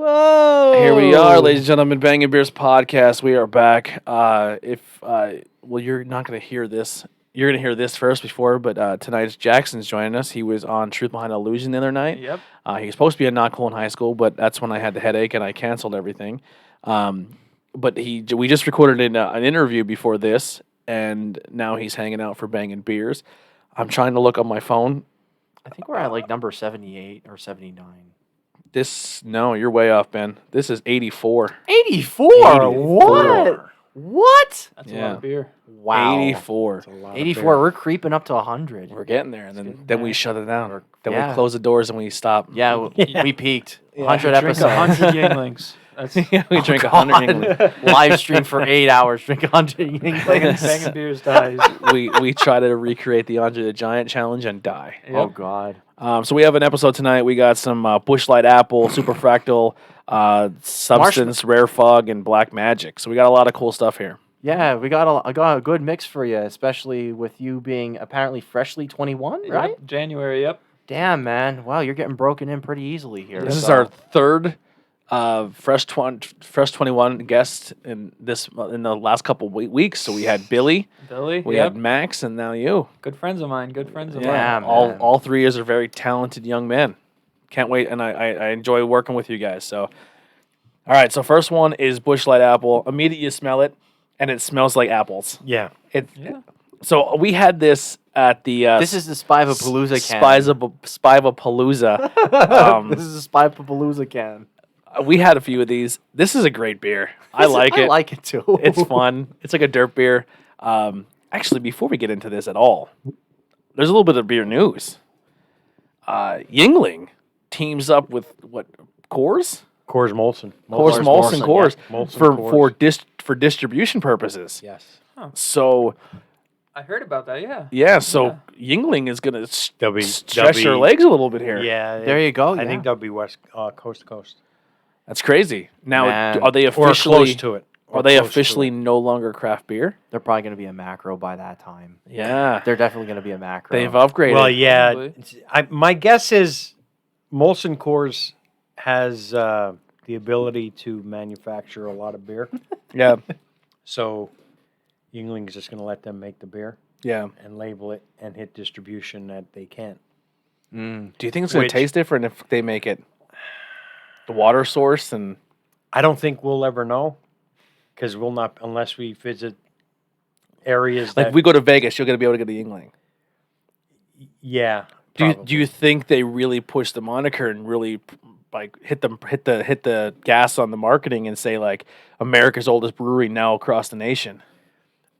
Whoa! Here we are, ladies and gentlemen, Bangin Beers podcast. We are back. You're not going to hear this. You're going to hear this first but tonight Jackson's joining us. He was on Truth Behind Illusion the other night. Yep. He was supposed to be at Not Cool in high school, but that's when I had the headache and I canceled everything. But we just recorded an interview before this, and now he's hanging out for Bangin Beers. I'm trying to look on my phone. I think we're at like number 78 or 79. No, you're way off, Ben. This is 84. 84? What? What? That's a lot of beer. Wow. 84. 84. We're creeping up to 100. We're getting there, and then we shut it down. Then Yeah. we close the doors and we stop. Yeah, we peaked. 100 Drink episodes. 100 Yinglings. That's We drink 100 English. Live stream for 8 hours. Drink 100 Bangin Beers dies. we try to recreate the Andre the Giant challenge and die. Yep. Oh, God. So we have an episode tonight. We got some Busch Light Apple, Super Fractal, Substance, Rare Fog, and Black Magic. So we got a lot of cool stuff here. Yeah, I got a good mix for you, especially with you being apparently freshly 21, right? Yep. January, yep. Damn, man. Wow, you're getting broken in pretty easily here. This is our third Fresh 21 guest in the last couple weeks. So we had Billy, Billy, we had Max, and now you. Good friends of mine. Good friends of Yeah, mine. man. All three of us are very talented young men. Can't wait, and I enjoy working with you guys. So, all right. So first one is Busch Light Apple. Immediately you smell it, and it smells like apples. Yeah. So we had this at the This is the Spivapalooza can. Spivapalooza. This is the Spivapalooza can. We had a few of these. This is a great beer. I like it. I like it too. It's fun. It's like a dirt beer. Actually, before we get into this at all, there's a little bit of beer news. Yingling teams up with what? Coors? Coors Molson. Coors Molson Coors yeah. Molson for distribution purposes. Yes. So I heard about that, yeah. Yingling is gonna They'll be- stretch they'll their be- legs a little bit here. Yeah. There you go. I think they'll be west coast to coast. That's crazy. Now, Man. are they Or officially close to it. Or Are they close to officially it. no longer craft beer? They're probably going to be a macro by that time. Yeah, They're definitely going to be a macro. they've upgraded. Well, yeah. Probably. My guess is Molson Coors has the ability to manufacture a lot of beer. Yeah, So Yingling's just going to let them make the beer yeah. and label it and hit distribution that they can't. Mm. Do you think it's going to Which- taste different if they make it the water source and? I don't think we'll ever know because we'll not unless we visit areas Like that. if we go to Vegas, you're going to be able to get the Yingling. Yeah. Do you probably. think they really push the moniker and really like hit the gas on the marketing and say like America's oldest brewery now across the nation?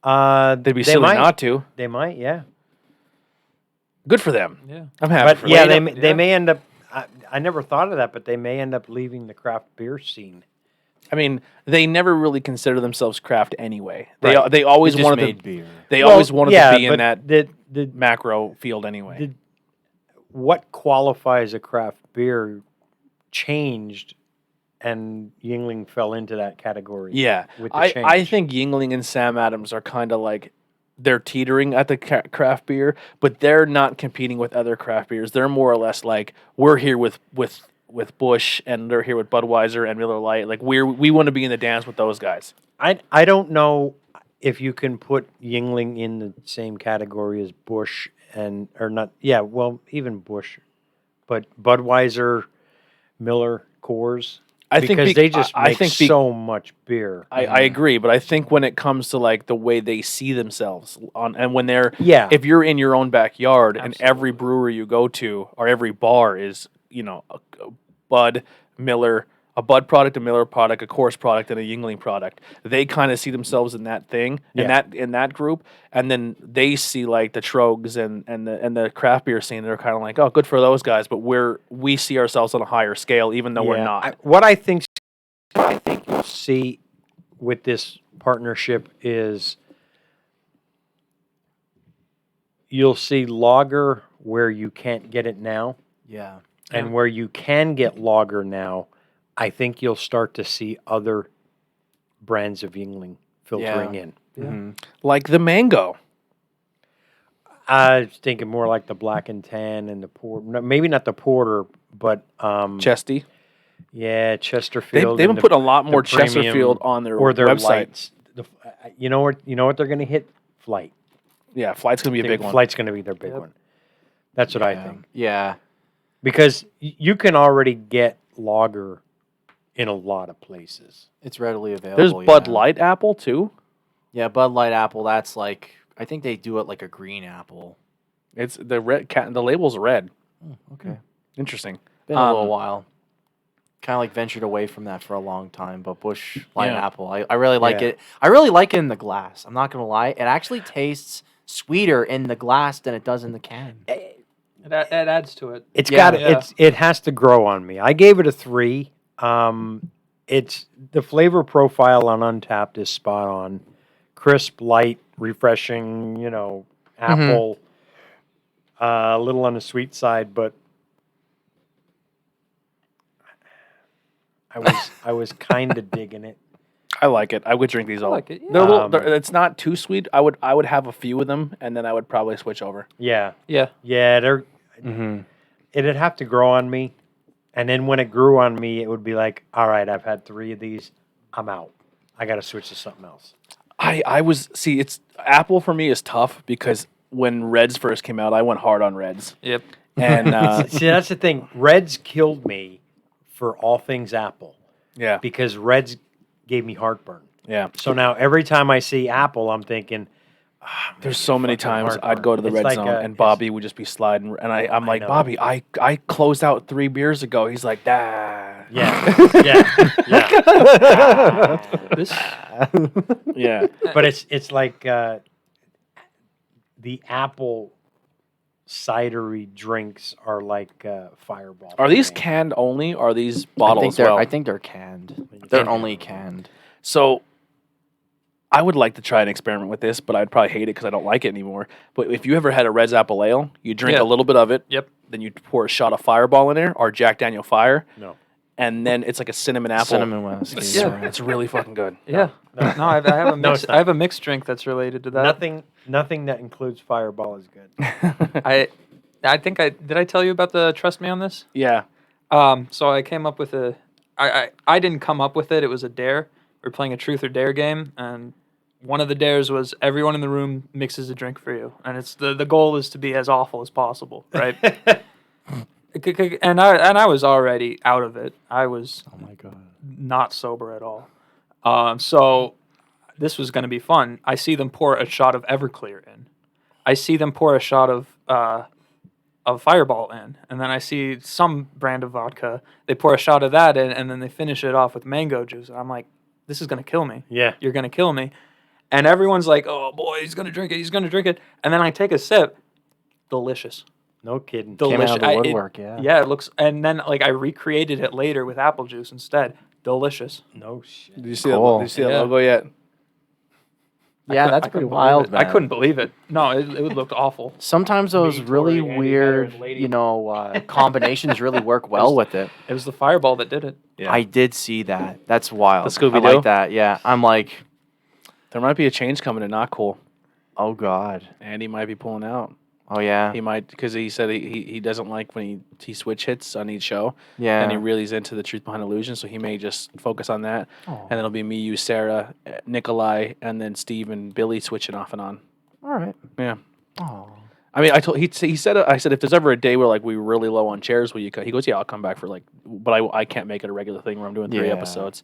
They'd be They silly might. not to. They might, yeah. Good for them. Yeah. I'm happy. But for yeah, them. they may end up. I never thought of that, but they may end up leaving the craft beer scene. I mean, they never really consider themselves craft anyway. Right. They always They just wanted made to. beer. They always wanted to be in but that the macro field anyway. what qualifies a craft beer changed, and Yingling fell into that category. Yeah, with the I change. think Yingling and Sam Adams are kind of like they're teetering at the craft beer, but they're not competing with other craft beers. They're more or less like we're here with Busch, and they're here with Budweiser and Miller Lite. Like we want to be in the dance with those guys. I don't know if you can put Yingling in the same category as Busch or not. Yeah, well, even Busch, but Budweiser, Miller, Coors. I think because they just I make think so much beer. I agree, but I think when it comes to like the way they see themselves and when they're Yeah. if you're in your own backyard and every brewery you go to or every bar is a Bud, Miller, a Bud product, a Miller product, a Coors product, and a Yingling product, they kind of see themselves in that thing in that group, and then they see like the Trogs and the craft beer scene. They're kind of like, oh, good for those guys, but we see ourselves on a higher scale, even though we're not. What I think you'll see with this partnership is you'll see lager where you can't get it now, Yeah. and where you can get lager now, I think you'll start to see other brands of Yingling filtering in. Mm-hmm. Like the mango. I was thinking more like the black and tan and the porter. Maybe not the porter, but Chesty. Yeah, Chesterfield. They've been and putting a lot more premium Chesterfield on their or their website. lights. You know what they're going to hit? Flight. Yeah, Flight's gonna be a big one. Flight's going to be their big one. That's what I think. Yeah. Because you can already get lager in a lot of places. It's readily available. There's Bud Light apple too. Yeah, Bud Light apple. That's like I think they do it like a green apple. It's the red. The label's red. Okay. Interesting. Been a little while. Kind of like ventured away from that for a long time, but Busch Light Yeah. apple. I really like it. I really like it in the glass. I'm not gonna lie. It actually tastes sweeter in the glass than it does in the can. It adds to it. It's Yeah. got it has to grow on me. I gave it a 3. It's the flavor profile on Untapped is spot on. Crisp, light, refreshing, apple. A little on the sweet side, but I was kind of digging it. I like it. I would drink these I all. like it. Yeah. They're a little, it's not too sweet. I would have a few of them, and then I would probably switch over. Yeah. Yeah. They're Mm-hmm. it'd have to grow on me, and then when it grew on me, it would be like, all right, I've had 3 of these, I'm out. I got to switch to something else. It's apple for me is tough because when Reds first came out, I went hard on Reds, Yep. and See, that's the thing. Reds killed me for all things apple yeah, because Reds gave me heartburn. yeah. So now every time I see apple, I'm thinking, There's so many fucking times heartburn. I'd go to the It's red like zone, a- and it's- Bobby would just be sliding, and I'm like, know. Bobby, I closed out 3 beers ago. He's like, yeah, This. yeah. But it's like the apple cidery drinks are like Fireball. Are these for me. canned only? Or are these bottles as they're, well? I think they're canned. They're only canned. So I would like to try and experiment with this, but I'd probably hate it because I don't like it anymore. But if you ever had a Red's Apple Ale, you drink Yeah. a little bit of it. Yep. Then you pour a shot of Fireball in there or Jack Daniel Fire, No. and then it's like a cinnamon apple. Cinnamon whiskey. Yeah. It's really fucking good. Yeah. No, I have a No, mix. it's not. I have a mixed drink that's related to that. Nothing that includes Fireball is good. I think did I tell you about the trust me on this? Yeah. So I came up with I didn't come up with it. It was a dare. We're playing a truth or dare game, and one of the dares was everyone in the room mixes a drink for you, and it's the goal is to be as awful as possible, right? and I was already out of it. I was Oh my god. not sober at all. So this was going to be fun. I see them pour a shot of Everclear in. I see them pour a shot of Fireball in, and then I see some brand of vodka. They pour a shot of that in, and then they finish it off with mango juice. And I'm like, this is going to kill me. Yeah. You're going to kill me. And everyone's like, oh boy, he's going to drink it. He's going to drink it. And then I take a sip. Delicious. No kidding. Came out of the I- woodwork, yeah. Yeah, it looks. And then like I recreated it later with apple juice instead. Delicious. No shit. Did you see Cool. that? Did you see that Yeah. logo yet? Yeah, that's I pretty couldn't believe wild, it. man. I couldn't believe it. No, it looked awful. Sometimes those Me really touring Andy weird, Miller and Lady. combinations really work well with it. It was the Fireball that did it. Yeah. I did see that. That's wild. The Scooby-Doo? I like that. Yeah. I'm like, There might be a change coming to Not Cool. oh god. Andy might be pulling out. Oh yeah. He might, because he said he doesn't like when he switch hits on each show. Yeah. And he really is into the Truth Behind Illusion, so he may just focus on that. Oh. And it'll be me, you, Sarah, Nikolai, and then Steve and Billy switching off and on. All right. Yeah. Oh. I mean, he said I said if there's ever a day where like we were really low on chairs, will you? He goes, yeah, I'll come back for like, but I can't make it a regular thing where I'm doing 3 Yeah. episodes.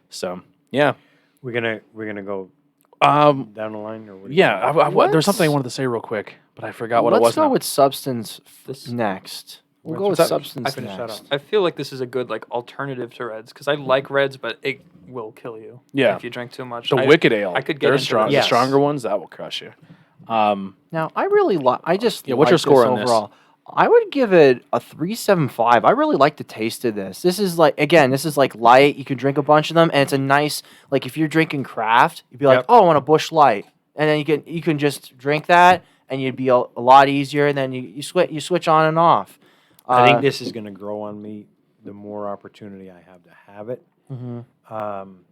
So yeah, We're gonna go um, down the line, or what? yeah. There was Let's- something I wanted to say real quick, but I forgot what it Let's was. go now. with substance This- next. We'll What's go with that? substance I finished that next. I feel like this is a good like alternative to Reds because I like Reds, but it will kill you. Yeah. If you drink too much. The I- Wicked Ale. I could get They're into strong. this. The Yes. stronger ones that will crush you. Now, I really like. I just Yeah, what's your like score this on this? overall. I would give it a 3.75. I really like the taste of this. This is like this is like light. You can drink a bunch of them, and it's a nice like if you're drinking craft, you'd be like, Yep. oh, I want a Busch Light, and then you can just drink that, and you'd be a lot easier. And then you switch on and off. I think this is gonna grow on me. The more opportunity I have to have it. Mhm.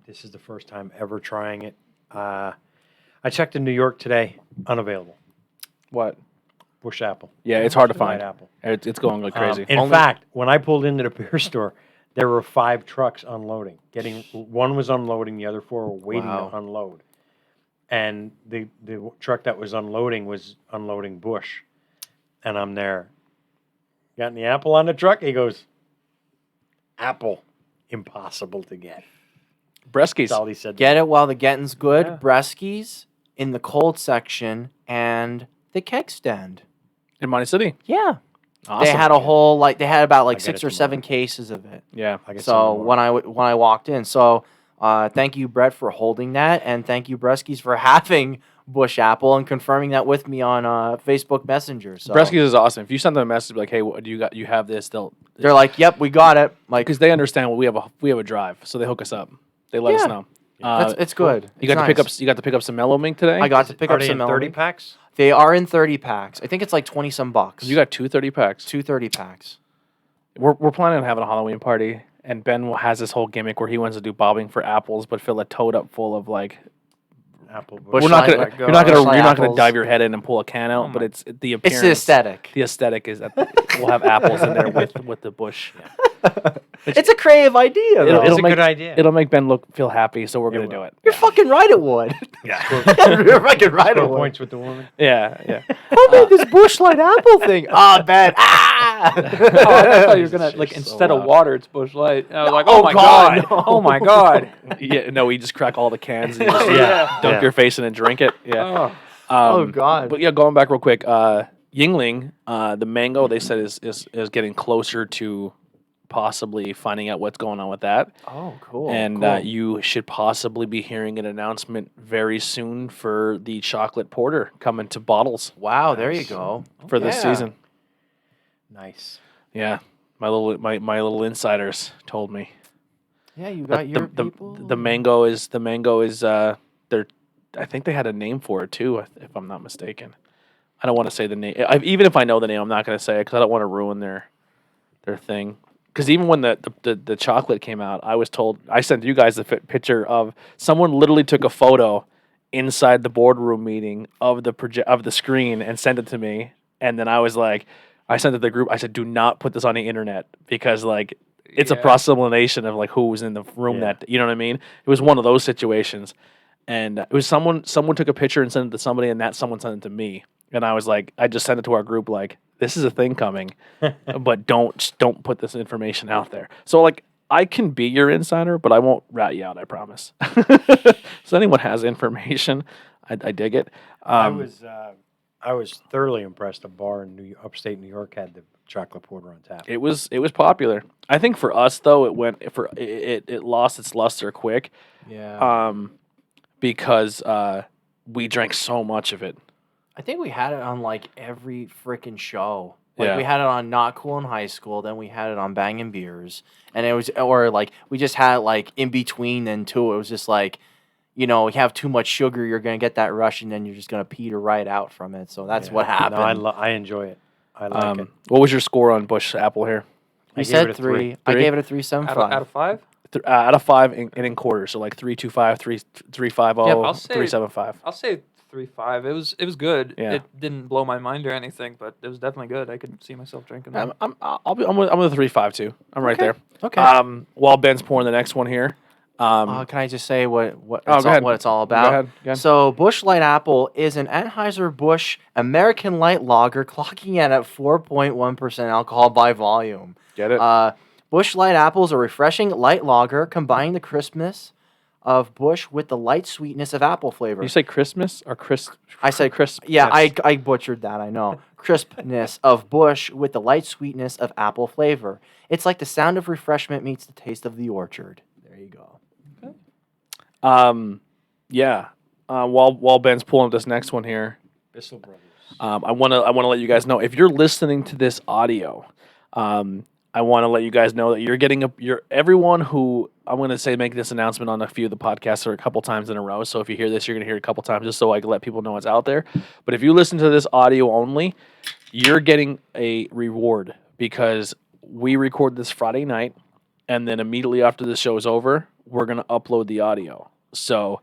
This is the first time ever trying it. I checked in New York today. Unavailable. What? Busch Apple. Yeah, it's hard to White find. apple. It's going like crazy. In fact, when I pulled into the beer store, there were 5 trucks unloading. One was unloading, the other 4 were waiting Wow. to unload. And the truck that was unloading Busch. And I'm there. Got any apple on the truck? He goes, apple, impossible to get. Breskies. That's all he said. Get it while the getting's good. Yeah. Breskies in the cold section and the keg stand. In Monty City. Yeah. Awesome. They had a whole they had about like I'll get 6 it or 7 tomorrow. cases of it. Yeah. I get So some more. when I walked in, thank you, Brett, for holding that, and thank you, Breskies, for having Busch Apple and confirming that with me on Facebook Messenger. So Breskies is awesome. If you send them a message like, "Hey, what do you got? You have this." they're like, "Yep, we got it." Like, because they understand we have a drive, so they hook us up. They let us Yeah. know. it's good. You got to pick up some Mellow Mink today. I got to pick Are up they some in 30 Melon. packs? They are in 30 packs. I think it's like 20 some bucks. You got 2 30 packs. 2 30 packs. We're planning on having a Halloween party, and Ben has this whole gimmick where he wants to do bobbing for apples, but fill a tote up full of like. Apple Busch We're not Light, gonna. let You're not Busch gonna. Light You're not gonna apples. dive your head in and pull a can out, Oh but my- it's the It's appearance. the aesthetic. The aesthetic is that we'll have apples in there with the Busch. It's a creative idea, though. It's a make, good idea. It'll make Ben feel happy, so we're gonna do will. it. You're fucking right it would. Yeah. You're fucking right it Score would. points with the woman. Yeah. Who made this Busch Light apple thing? Ah, Ben. Ah! Oh, I thought you were gonna You're like so instead of loud. water, it's Busch Light. I was like, oh oh my God, god, no. oh my god. Yeah. No, we just crack all the cans and you just Yeah. dunk Yeah. your face in and drink it. Yeah. Oh, God. But yeah, going back real quick, Yingling, the mango they said is getting closer to possibly finding out what's going on with that, Oh, cool. and cool. you should possibly be hearing an announcement very soon for the chocolate porter coming to bottles Wow, there you Nice. go. for this Yeah. season. Nice. Yeah, my little insiders told me. Yeah, you But got your people. the mango is they're I think they had a name for it too, if I'm not mistaken. I don't want to say the name. Even if I know the name, I'm not going to say it because I don't want to ruin their thing. Because even when the chocolate came out, I was told, I sent you guys the picture of someone literally took a photo inside the boardroom meeting of the screen and sent it to me, and then I was like, I sent it to the group. I said, do not put this on the internet because like it's a Yeah. cross-elimination of like who was in the room Yeah. that, you know what I mean? It was one of those situations. And it was someone took a picture and sent it to somebody, and that someone sent it to me. And I was like, I just sent it to our group like, this is a thing coming, but don't put this information out there. So like, I can be your insider, but I won't rat you out. I promise. So anyone has information, I dig it. I was thoroughly impressed. A bar in upstate New York had the chocolate porter on tap. It was popular. I think for us though, it lost its luster quick. Yeah. Because we drank so much of it. I think we had it on like every freaking show. Like Yeah. we had it on Not Cool in high school, then we had it on Bangin' Beers, and it was, or like we just had it like in between then too. It was just like, you know, you have too much sugar, you're gonna get that rush, and then you're just gonna peter right out from it. So that's what happened. No, I enjoy it. I like it. What was your score on Busch Apple here? You I gave said it a 3. 3. I Three? gave it a out 3.75. of 5. Out of 5 and in quarters, so like 3.25, 3.50, Yeah, I'll say- 3.75. I'll say 3.5. It was good. Yeah. It didn't blow my mind or anything, but it was definitely good. I could see myself drinking that. I'm with a 3.5 too. I'm right there. Okay. While Ben's pouring the next one here. Can I just say what go it's all, ahead. what it's all Go about? ahead, go ahead. So Busch Light Apple is an Anheuser-Busch American Light Lager, clocking in at 4.1% alcohol by volume. Get it? Busch Light Apple is a refreshing light lager combining the crispness of Busch with the light sweetness of apple flavor. You say Christmas or Chris? I said crisp. Yeah, I butchered that, I know. Crispness of Busch with the light sweetness of apple flavor. It's like the sound of refreshment meets the taste of the orchard. There you go. Yeah. While Ben's pulling up this next one here, Bissell Brothers. I wanna let you guys know if you're listening to this audio, I want to let you guys know that you're getting everyone who I'm gonna say make this announcement on a few of the podcasts or a couple times in a row. So if you hear this, you're gonna hear it a couple times just so I can let people know it's out there. But if you listen to this audio only, you're getting a reward because we record this Friday night, and then immediately after the show is over, we're gonna upload the audio. So.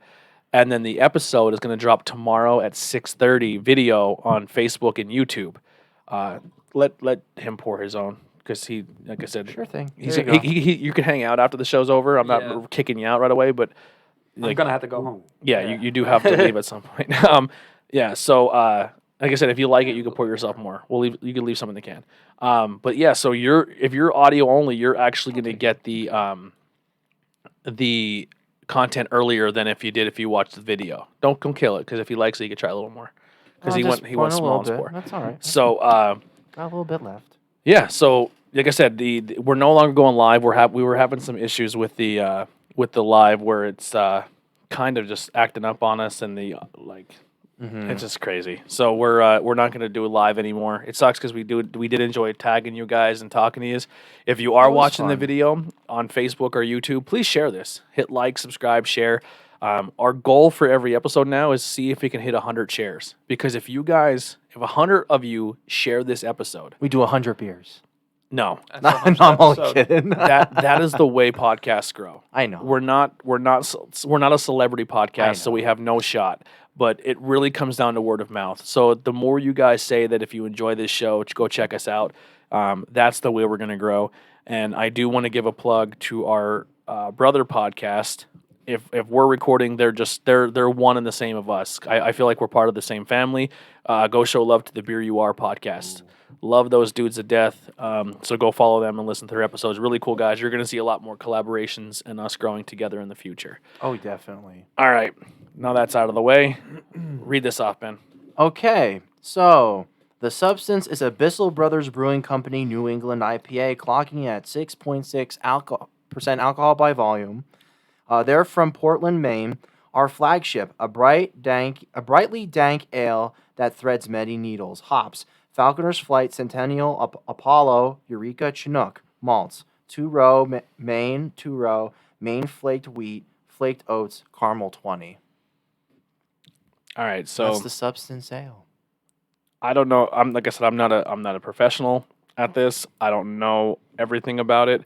And then the episode is going to drop tomorrow at 6:30 video on Facebook and YouTube. Let him pour his own because he, like I said, Sure thing. He's There you go. you can hang out after the show's over. I'm Yeah. not kicking you out right away, but I'm gonna have to go home. yeah, you do have to leave at some point. Yeah. So, like I said, if you like it, you can pour yourself more. You can leave some in the can. But yeah, so if you're audio only, you're actually going to get the content earlier than if you watched the video. Don't kill it, because if he likes it, you can try a little more. Because he went a small and little spore. bit. That's all right. So, Got a little bit left. yeah. So, like I said, we're no longer going live. We were having some issues with the live where it's kind of just acting up on us, and it's just crazy. So we're not going to do it live anymore. It sucks because we did enjoy tagging you guys and talking to you. If you are watching the video on Facebook or YouTube, please share this. Hit like, subscribe, share. Our goal for every episode now is see if we can hit 100 shares. Because if 100 of you share this episode, We do 100 beers. no, That's No, a hundred I'm only episode. kidding. that is the way podcasts grow. I know. We're not a celebrity I podcast, so know. we have no shot. But it really comes down to word of mouth. So the more you guys say that if you enjoy this show, go check us out. That's the way we're going to grow. And I do want to give a plug to our brother podcast. If we're recording, they're one and the same of us. I feel like we're part of the same family. Go show love to the Beer You Are podcast. Love those dudes to death. So go follow them and listen to their episodes. Really cool guys. You're going to see a lot more collaborations and us growing together in the future. Oh, definitely. All right. Now that's out of the way. Read this off, Ben. Okay, so the substance is a Bissell Brothers Brewing Company New England IPA, clocking at 6.6% alcohol by volume. They're from Portland, Maine. Our flagship, a brightly dank ale that threads many needles. Hops: Falconer's Flight, Centennial, Apollo, Eureka, Chinook. Malts: 2-row, Maine 2-row, Maine flaked wheat, flaked oats, caramel 20. All right. So That's the substance ale. I don't know. Like I said, I'm not a professional at this. I don't know everything about it.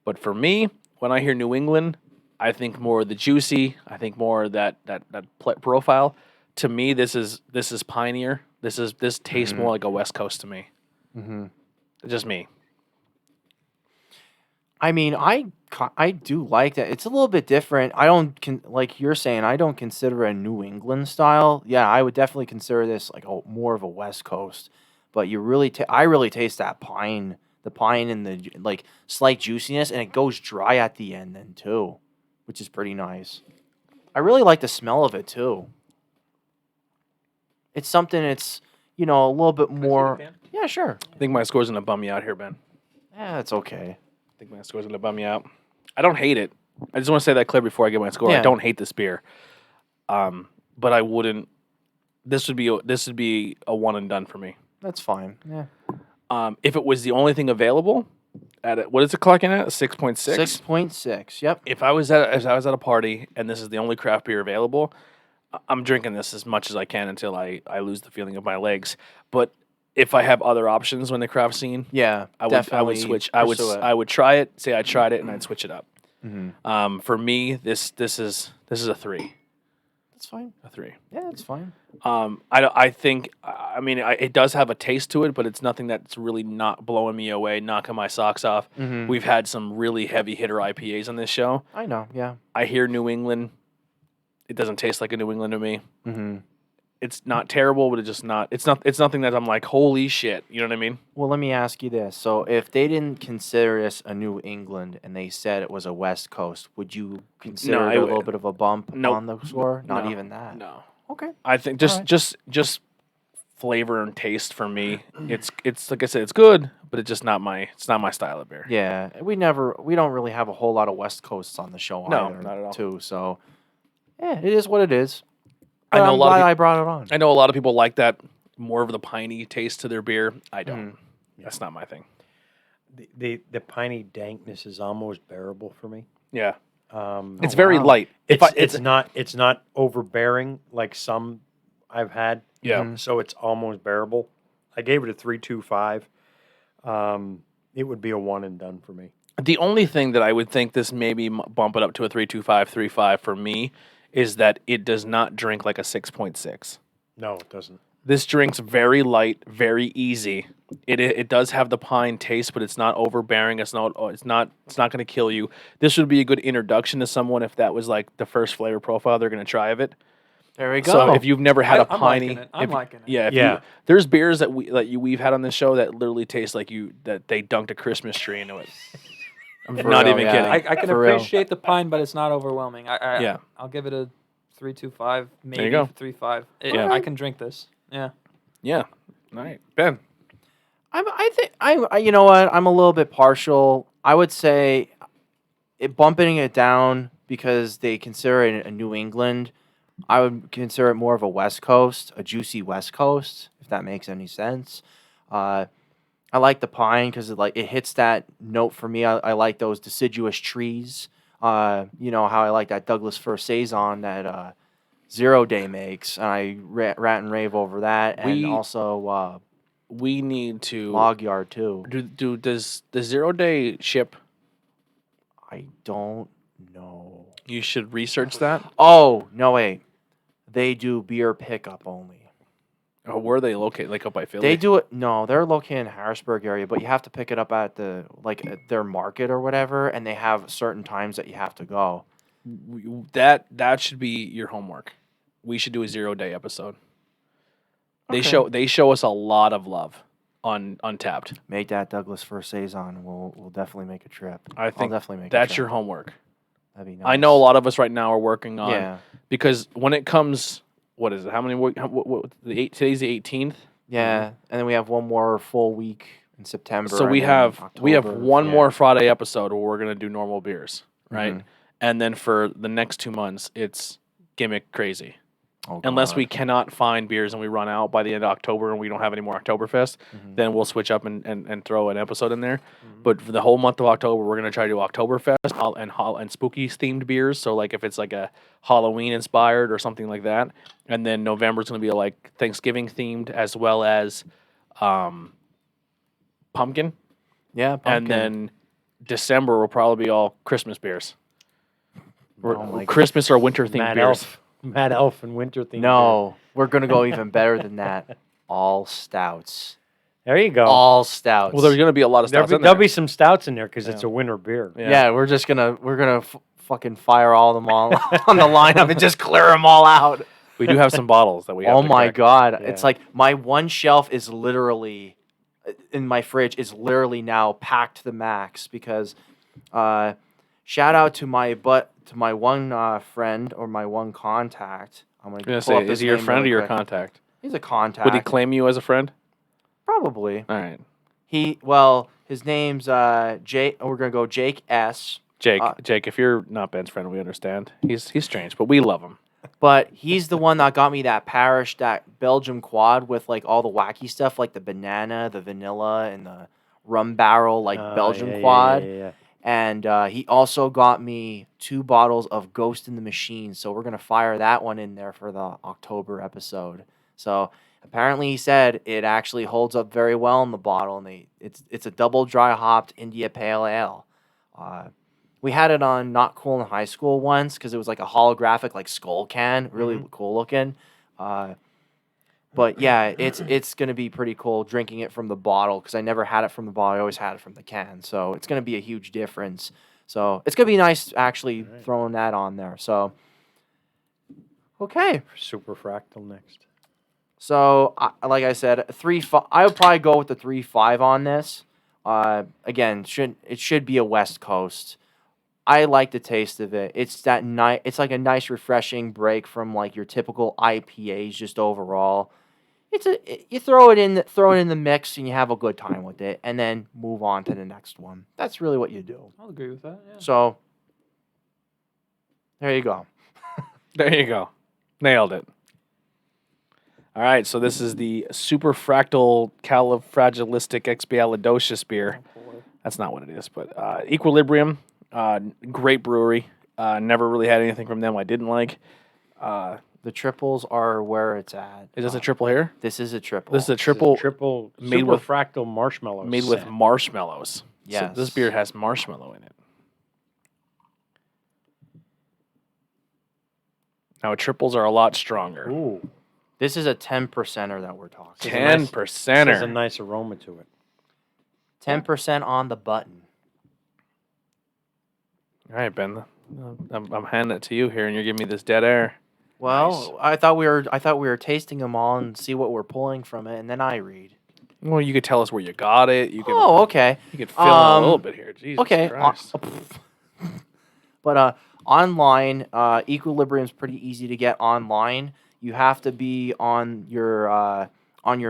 But for me, when I hear New England, I think more of the juicy. I think more of that profile. To me, this is pineier. This tastes more like a West Coast to me. Mm-hmm. Just me. I mean, I do like that. It's a little bit different. I don't like you're saying. I don't consider it a New England style. Yeah, I would definitely consider this like more of a West Coast. But you really, I really taste that pine, the pine and the like slight juiciness, and it goes dry at the end then too, which is pretty nice. I really like the smell of it too. It's something. It's a little bit more. Yeah, sure. I think my score's gonna bum you out here, Ben. Yeah, it's okay. I think my score's gonna bum you out. I don't hate it. I just want to say that clear before I get my score. I Yeah. don't hate this beer. But I wouldn't. This would be a one and done for me. That's fine. Yeah. If it was the only thing available, what is it clocking at? 6.6? 6.6. Yep. If I was at a party and this is the only craft beer available, I'm drinking this as much as I can until I lose the feeling of my legs. But if I have other options when the craft scene, Yeah. I would definitely switch. pursue it. I would try it. Say I tried it, and I'd switch it up. Mhm. For me, this is a 3. That's fine. A 3. Yeah, that's fine. I think. I mean, it does have a taste to it, but it's nothing that's really not blowing me away, knocking my socks off. Mhm. We've had some really heavy hitter IPAs on this show. I know. Yeah. I hear New England. It doesn't taste like a New England to me. Mm-hmm. It's not terrible, but it's just not. It's nothing that I'm like, holy shit. You know what I mean? Well, let me ask you this. So, if they didn't consider this a New England and they said it was a West Coast, would you consider No, it I a would- little bit of a bump Nope. on the score? Not No. even that. No. Okay. I think Alright. just flavor and taste for me. It's like I said, it's good, but it's just not my style of beer. Yeah, we don't really have a whole lot of West Coasts on the show No, either, not at all. too. So, yeah, it is what it is. I know I'm a lot of glad peop- I brought it on. I know a lot of people like that more of the piney taste to their beer. I don't. That's not my thing. The piney dankness is almost bearable for me. Yeah. Um, It's very wow. light. If it's not overbearing like some I've had. Yeah. So it's almost bearable. I gave it a 3.25. It would be a one and done for me. The only thing that I would think this maybe bump it up to a 3.25, 3.5 for me is that it does not drink like a 6.6. No, it doesn't. This drinks very light, very easy, It does have the pine taste, but it's not overbearing. It's not going to kill you. This would be a good introduction to someone if that was like the first flavor profile they're going to try of it. There we go. So if you've never had a I'm piney, liking it. I'm liking it. Yeah, Yeah. there's beers that we've had on this show that literally taste like that they dunked a Christmas tree into it. I'm For not real, even yeah. kidding. I can For real. appreciate the pine, but it's not overwhelming. Yeah. I'll give it a 3.25, maybe you go. 3.5. Yeah. I can drink this. Yeah. Yeah. All right, Ben. You know what? I'm a little bit partial. I would say bumping it down because they consider it a New England. I would consider it more of a West Coast, a juicy West Coast, if that makes any sense. I like the pine because it hits that note for me. I like those deciduous trees. You know how I like that Douglas fir saison that 0 Day makes, and I rat and rave over that, and also We need to Log Yard too. Does the 0 Day ship? I don't know. You should research that. Oh no, wait. They do beer pickup only. Oh, where are they located? Like up by Philly? They do it. No, they're located in Harrisburg area, but you have to pick it up at at their market or whatever, and they have certain times that you have to go. That should be your homework. We should do a 0 Day episode. Okay. They show us a lot of love on Untapped. Make that Douglas fir saison. We'll definitely make a trip. I think I'll definitely make. that's a trip. your homework. That'd be nice. I know a lot of us right now are working on Yeah. because when it comes, what is it? How many? Today's the 18th. Yeah, and then we have one more full week in September. So and we then have October, one yeah. more Friday episode where we're gonna do normal beers, right? Mhm. And then for the next 2 months, it's gimmick crazy. Oh, Unless God. we cannot find beers and we run out by the end of October and we don't have any more Oktoberfest, Mhm. then we'll switch up and throw an episode in there. But for the whole month of October, we're gonna try to do Oktoberfest and spooky themed beers. So like if it's like a Halloween inspired or something like that, and then November's gonna be like Thanksgiving themed as well as pumpkin, Yeah, pumpkin. and then December will probably be all Christmas beers. Oh my Christmas or winter themed beers. Mad Elf and Winter theme. No, we're gonna go even better than that. All stouts. There you go. All stouts. Well, there's gonna be a lot of There'll stouts be, in there'll there. be some stouts in there because it's a winter beer. yeah, we're gonna fucking fire all them all on the lineup and just clear them all out. We do have some bottles that we have Oh to my crack. god! Yeah. It's like my one shelf is literally in my fridge is literally now packed to the max because shout out to my one friend or my one contact. I'm I was gonna gonna pull up say, his is he your name friend or really your quick. contact? He's a contact. Would he claim you as a friend? Probably. All right, His name's Jake. We're gonna go Jake S. Jake. Jake, if you're not Ben's friend, we understand. He's strange, but we love him. But he's the one that got me that Belgium quad with like all the wacky stuff, like the banana, the vanilla, and the rum barrel, Belgium quad. Yeah. And he also got me 2 bottles of Ghost in the Machine. So we're going to fire that one in there for the October episode. So apparently he said it actually holds up very well in the bottle. And it's a double dry hopped India Pale Ale. We had it on Not Cool in High School once because it was like a holographic like skull can. Really cool looking. But yeah, it's going to be pretty cool drinking it from the bottle because I never had it from the bottle. I always had it from the can. So it's going to be a huge difference. So it's going to be nice actually throwing that on there. So, okay. Super Fractal next. So, like I said, 3.5. I would probably go with the 3.5 on this. Again, it should be a West Coast. I like the taste of it. It's It's like a nice, refreshing break from like your typical IPAs. Just overall, you throw it in the mix and you have a good time with it, and then move on to the next one. That's really what you do. I'll agree with that. Yeah. So there you go. There you go. Nailed it. All right, so this is the Super Fractal Califragilistic Expialidocious beer. That's not what it is, but Equilibrium, great brewery. Never really had anything from them I didn't like. The triples are where it's at. Is this a triple here? This is a triple. This is a triple Triple made Super with- Fractal marshmallows. made with marshmallows. Yes. So this beer has marshmallow in it. Now, triples are a lot stronger. Ooh. This is a 10%er that we're talking. 10%er. There's a nice aroma to it. 10% on the button. All right, Ben. I'm handing it to you here, and you're giving me this dead air. Well, Nice. I thought we were tasting them all and see what we're pulling from it, and then I read. Well, you could tell us where you got it. You could. Oh, okay. You could fill in a little Um, bit here. Jesus Okay. Christ. But online, Equilibrium's pretty easy to get online. You have to be on your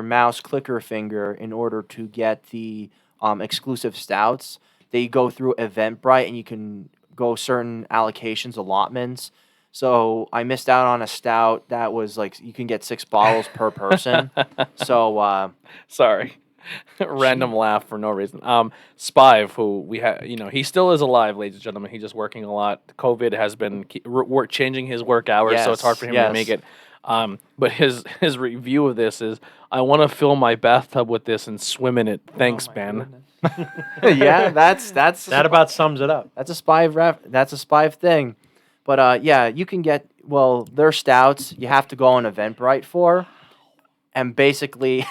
mouse clicker finger in order to get the exclusive stouts. They go through Eventbrite, and you can go certain allocations, allotments. So I missed out on a stout that was like you can get 6 bottles per person. So Sorry. Random laugh for no reason. Spive, who we have, he still is alive, ladies and gentlemen. He's just working a lot. COVID has been changing his work hours, so it's hard for him to make it. But his review of this is, I want to fill my bathtub with this and swim in it. Thanks, Oh my Ben. goodness. yeah, that's That about sums it up. That's a Spive thing. But yeah, you can get their stouts. You have to go on Eventbrite for, and basically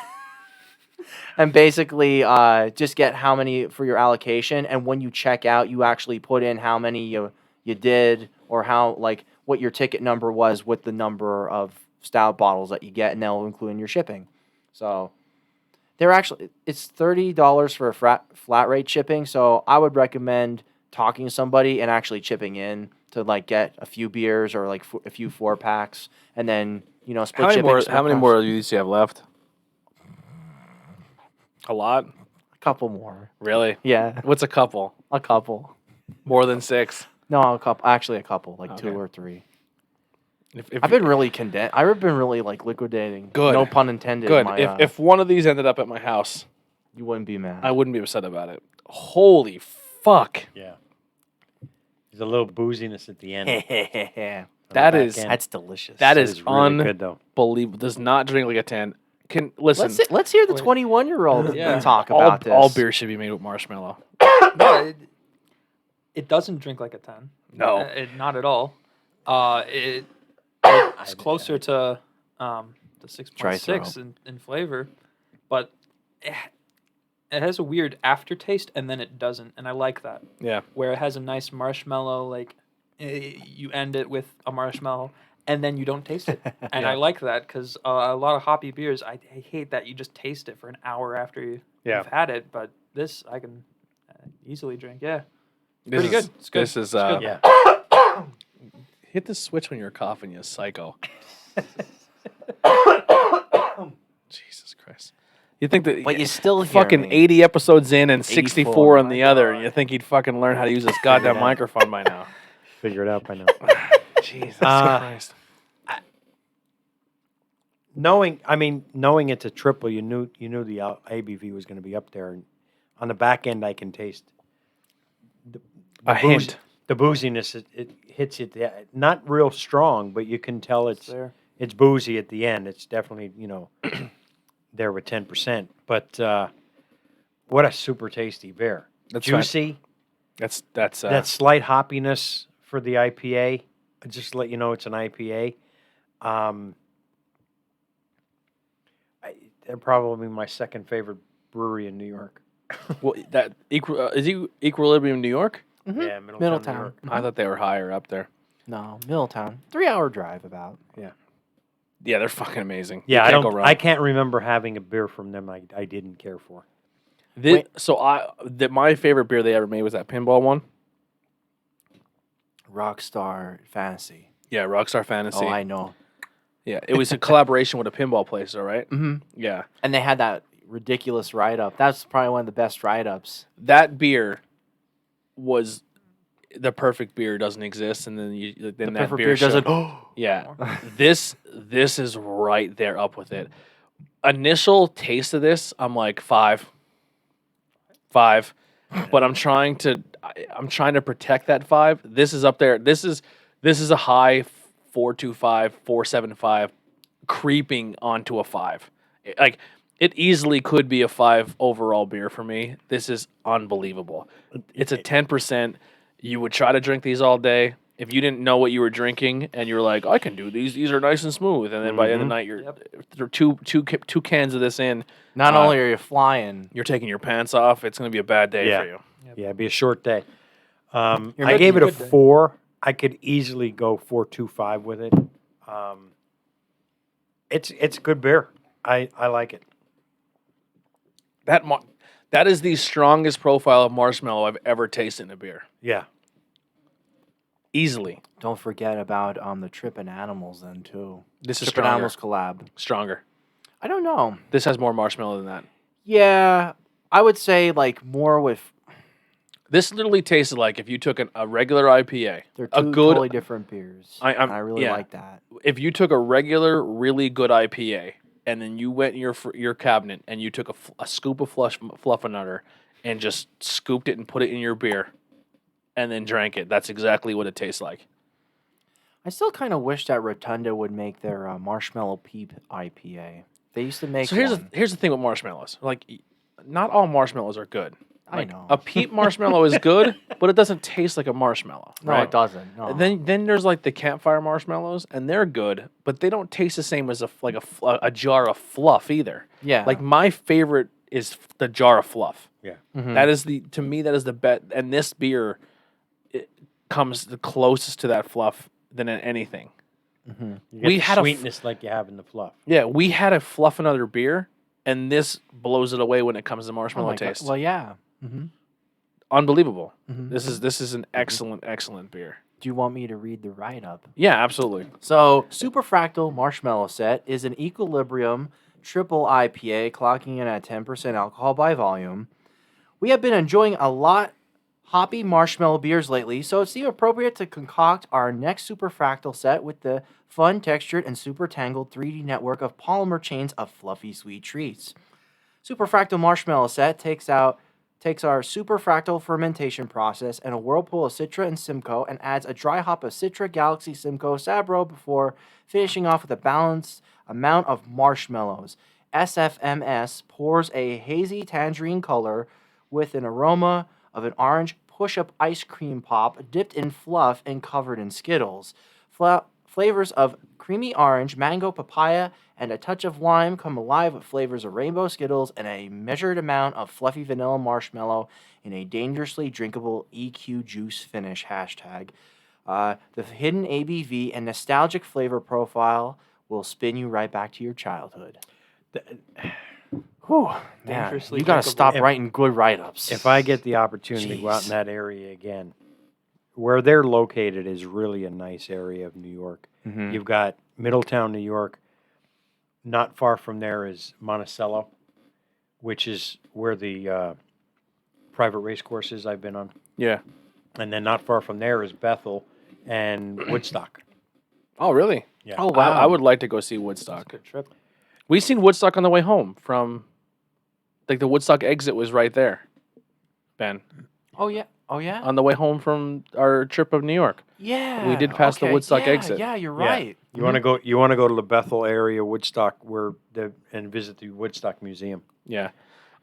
just get how many for your allocation. And when you check out, you actually put in how many you did or how what your ticket number was with the number of stout bottles that you get, and they'll include in your shipping. So it's $30 for a flat rate shipping. So I would recommend talking to somebody and actually chipping in to get a few beers or a few 4-packs, and then split shipping. How many more of these do you have left? A lot? A couple more. Really? Yeah, What's a couple? a couple. More than 6? No, a couple. Actually, a couple, Okay. 2 or 3. If I've been really condensed. I've been really liquidating. Good. No pun intended. good. My, If one of these ended up at my house, you wouldn't be mad. I wouldn't be upset about it. Holy fuck. Yeah. There's a little booziness at the end. That is That's delicious. that That is is really good, though. unbelievable. Does not drink like a 10. Listen. Let's hear the Wait. 21-year-old Yeah. talk all, about this. all beer should be made with marshmallow. No, it doesn't drink like a 10. No. Not at all. It's closer to the 6.6 in flavor, but it has a weird aftertaste, and then it doesn't, and I like that. Yeah. Where it has a nice marshmallow, you end it with a marshmallow, and then you don't taste it. And I like that, because a lot of hoppy beers, I hate that you just taste it for an hour after you've had it, but this I can easily drink, Pretty good. It's good. This is It's good. Yeah. hit the switch when you're coughing, you psycho. Jesus Christ. You think that But you still hear fucking me. 80 episodes in and 64 on my the other, God. you think he'd fucking learn how to use this goddamn out. microphone by now. Figure it out by now. Jesus Christ. Knowing it's a triple, you knew the ABV was going to be up there, and on the back end, I can taste A hint. The booziness. It hits it, not real strong, but you can tell it's there. boozy at the end. It's definitely there with 10%. But what a super tasty beer. That's right. Juicy. That's That slight hoppiness for the IPA. Just to let you know, it's an IPA. They're probably my second favorite brewery in New York. well, that is Equilibrium, New York? Yeah, Middletown. New York. I thought they were higher up there. No, Middletown. 3-hour drive about. Yeah, they're fucking amazing. Yeah, You can't go wrong. I can't remember having a beer from them I didn't care for. My favorite beer they ever made was that pinball one. Rockstar Fantasy. Yeah, Rockstar Fantasy. Oh, I know. Yeah, it was a collaboration with a pinball place, all right? Mm-hmm. Yeah. And they had that ridiculous write-up. That's probably one of the best write-ups. That beer was the perfect beer doesn't exist, and then that Perfect beer doesn't. Yeah, this is right there up with it. Initial taste of this, I'm like 5, but I'm trying to protect that 5. This is up there. This is a high 4.25, 4.75, creeping onto a 5. Like it easily could be a 5 overall beer for me. This is unbelievable. It's a 10%. You would try to drink these all day. If you didn't know what you were drinking and you were like, I can do these are nice and smooth, and then by the end of the night you're two cans of this in. Not only are you flying, you're taking your pants off. It's going to be a bad day for you. Yeah, it'd be a short day. I making gave a it a good day. 4. I could easily go 4.25 with it. It's good beer. I like it. That is the strongest profile of marshmallow I've ever tasted in a beer. Yeah. Easily. don't forget about the Trippin' Animals then too. This is Trippin' stronger. Animals collab. Stronger. I don't know. This has more marshmallow than that. Yeah, I would say like more with. This literally tasted like if you took a regular IPA, They're a two good. totally different beers. I really like that. If you took a regular, really good IPA, and then you went in your cabinet and you took a scoop of Fluffernutter and just scooped it and put it in your beer, and then drank it, that's exactly what it tastes like. I still kind of wish that Rotunda would make their Marshmallow Peep IPA. They used to make. So here's the thing with marshmallows. Like, not all marshmallows are good. I know. A peep marshmallow is good, but it doesn't taste like a marshmallow. No, right? it doesn't. No. Then there's like the campfire marshmallows, and they're good, but they don't taste the same as a jar of fluff either. Yeah. Like my favorite is the jar of fluff. Yeah. Mhm. That is to me that is the bet, and this beer it comes the closest to that fluff than in anything. You get We the had a sweetness like you have in the fluff. Yeah, we had a fluff another beer, and this blows it away when it comes to Oh marshmallow my God. taste. Well, yeah. Mm-hmm. Unbelievable. Mhm. This is an excellent beer. Do you want me to read the write-up? Yeah, absolutely. So, Superfractal Marshmallow Set is an equilibrium triple IPA clocking in at 10% alcohol by volume. We have been enjoying a lot hoppy marshmallow beers lately, so it seemed appropriate to concoct our next Superfractal set with the fun, textured, and super tangled 3D network of polymer chains of fluffy sweet treats. Superfractal Marshmallow Set takes our superfractal fermentation process and a whirlpool of Citra and Simcoe and adds a dry hop of Citra, Galaxy, Simcoe, Sabro before finishing off with a balanced amount of marshmallows. SFMS pours a hazy tangerine color with an aroma of an orange push-up ice cream pop dipped in fluff and covered in Skittles. Flavors of creamy orange, mango, papaya, and a touch of lime come alive with flavors of rainbow Skittles and a measured amount of fluffy vanilla marshmallow in a dangerously drinkable EQ juice finish. Hashtag. The hidden ABV and nostalgic flavor profile will spin you right back to your childhood. Whew, man, Dangerously you gotta drinkable. stop writing good write-ups. If I get the opportunity to go out in Jeez. that area again, where they're located is really a nice area of New York. Mhm. You've got Middletown, New York. Not far from there is Monticello, which is where the private race course is I've been on. Yeah. And then not far from there is Bethel and Woodstock. Oh, really? Yeah. Oh, wow. I would like to go see Woodstock. Good trip. We seen Woodstock on the way home from, like the Woodstock exit was right there, Ben, Oh yeah. Oh yeah. on the way home from our trip of New York. Yeah. we did pass the Woodstock yeah, exit. Yeah, you're Yeah. right. You want to go? You want to go to the Bethel area, Woodstock, and visit the Woodstock Museum. Yeah.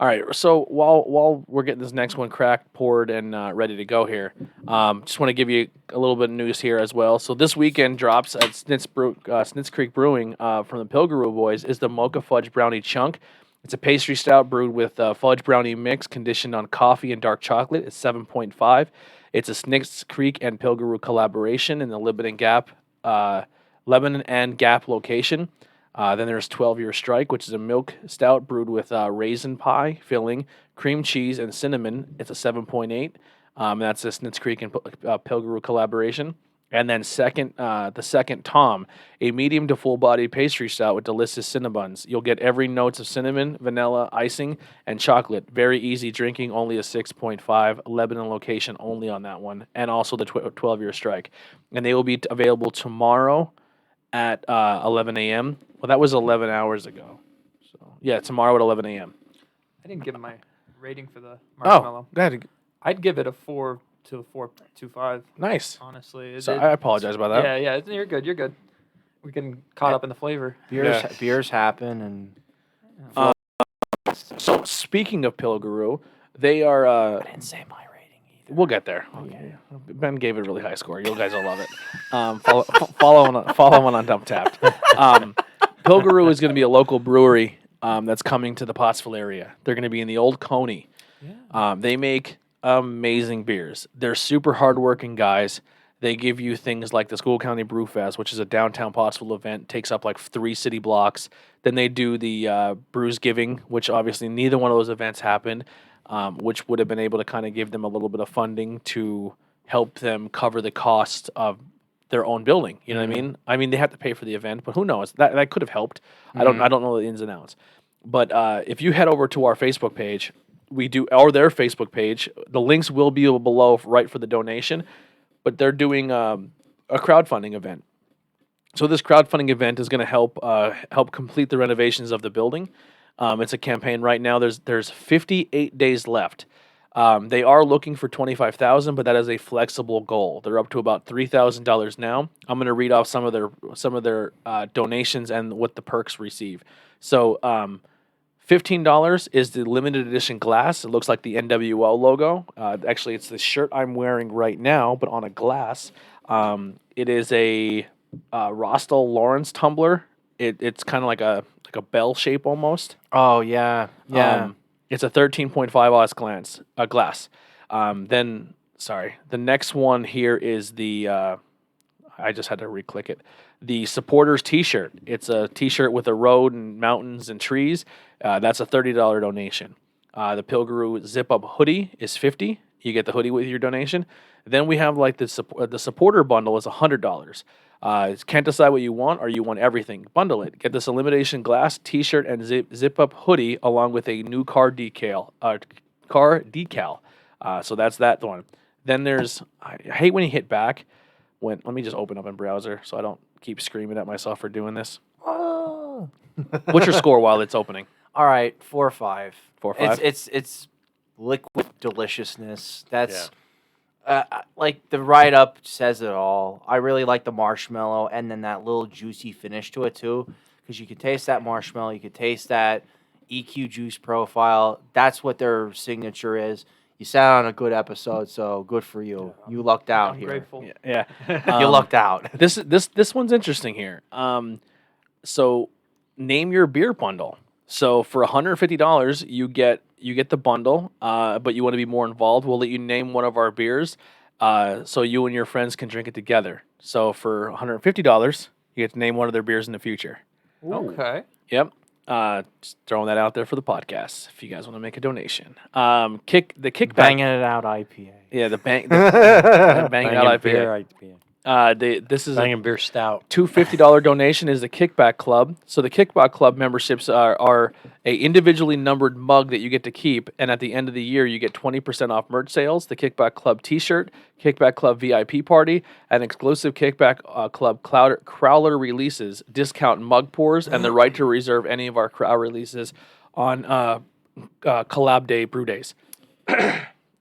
All right. So while we're getting this next one cracked, poured, and ready to go here, just want to give you a little bit of news here as well. So this weekend drops at Snitz Creek Brewing from the Pilgrim Boys is the Mocha Fudge Brownie Chunk. It's a pastry stout brewed with fudge brownie mix conditioned on coffee and dark chocolate. It's 7.5. It's a Snitz Creek and Pilgrim collaboration in the Lebanon and Gap location. Then there's 12-Year Strike, which is a milk stout brewed with raisin pie filling, cream cheese, and cinnamon. It's a 7.8. That's a Snitz Creek and Pilgrim collaboration. And then the second Tom, a medium to full body pastry stout with delicious cinnabuns. You'll get every notes of cinnamon, vanilla, icing, and chocolate. Very easy drinking, only a 6.5. Lebanon location only on that one. And also the 12-Year Strike. And they will be available tomorrow at 11 a.m. Well, that was 11 hours ago. So yeah, tomorrow at 11 a.m. I didn't give my rating for the Oh, marshmallow. go ahead. I'd give it a 4 to 4.25. Nice. Honestly, So I apologize about that. Yeah, you're good. You're good. We're getting caught up in the flavor. Beers happen, and So speaking of Pilgrim, they are I didn't say my rating either. We'll get there. Okay. Ben gave it a really high score. You guys will love it. Follow on Dump Tapped. Pilgaroo is going to be a local brewery that's coming to the Pottsville area. They're going to be in the Old Coney. Yeah. They make amazing beers. They're super hardworking guys. They give you things like the School County Brew Fest, which is a downtown Pottsville event, takes up like 3 city blocks. Then they do the Brews Giving, which obviously neither one of those events happened, which would have been able to kind of give them a little bit of funding to help them cover the cost of their own building. You know what I mean? I mean, they have to pay for the event, but who knows? That could have helped. I don't know the ins and outs. But if you head over to our Facebook page, or their Facebook page, the links will be below right for the donation. But they're doing a crowdfunding event. So this crowdfunding event is going to help complete the renovations of the building. It's a campaign right now. There's 58 days left. They are looking for $25,000, but that is a flexible goal. They're up to about $3,000 now. I'm going to read off some of their donations and what the perks receive. So $15 is the limited edition glass. It looks like the NWL logo. Actually, it's the shirt I'm wearing right now, but on a glass. It is a Rostel Lawrence tumbler. It's kind of like a bell shape almost. Oh yeah, yeah. It's a 13.5 oz glass. Then the next one here is the. I just had to re-click it. The supporters T-shirt. It's a T-shirt with a road and mountains and trees. That's a $30 donation. The Pilgaroo zip-up hoodie is $50. You get the hoodie with your donation. Then we have like the supporter bundle is $100. Can't decide what you want or you want everything. Bundle it. Get this elimination glass, T-shirt, and zip-up hoodie along with a new car decal. So that's that one. Then there's I hate when you hit back. Let me just open up in browser so I don't keep screaming at myself for doing this. What's your score while it's opening? All right, 4 or 5. 4 or 5? It's liquid deliciousness. That's like the write-up says it all. I really like the marshmallow and then that little juicy finish to it too, because you can taste that marshmallow, you can taste that EQ juice profile. That's what their signature is. You sat on a good episode, so good for you. You lucked out here. Grateful. Yeah. You lucked out. This one's interesting here. So name your beer bundle. So for $150, you get the bundle, but you want to be more involved, we'll let you name one of our beers, so you and your friends can drink it together. So for $150, you get to name one of their beers in the future. Okay. Yep. Just throwing that out there for the podcast. If you guys want to make a donation, kickback. Banging it out IPA. Yeah, the banging out IPA. Beer IPA. This is Bangin' Beer Stout. $250 donation is the Kickback Club. So the Kickback Club memberships are a individually numbered mug that you get to keep, and at the end of the year you get 20% off merch sales, the Kickback Club T-shirt, Kickback Club VIP party, an exclusive Kickback Club Crowler releases, discount mug pours, and the right to reserve any of our crowd releases on collab day brew days.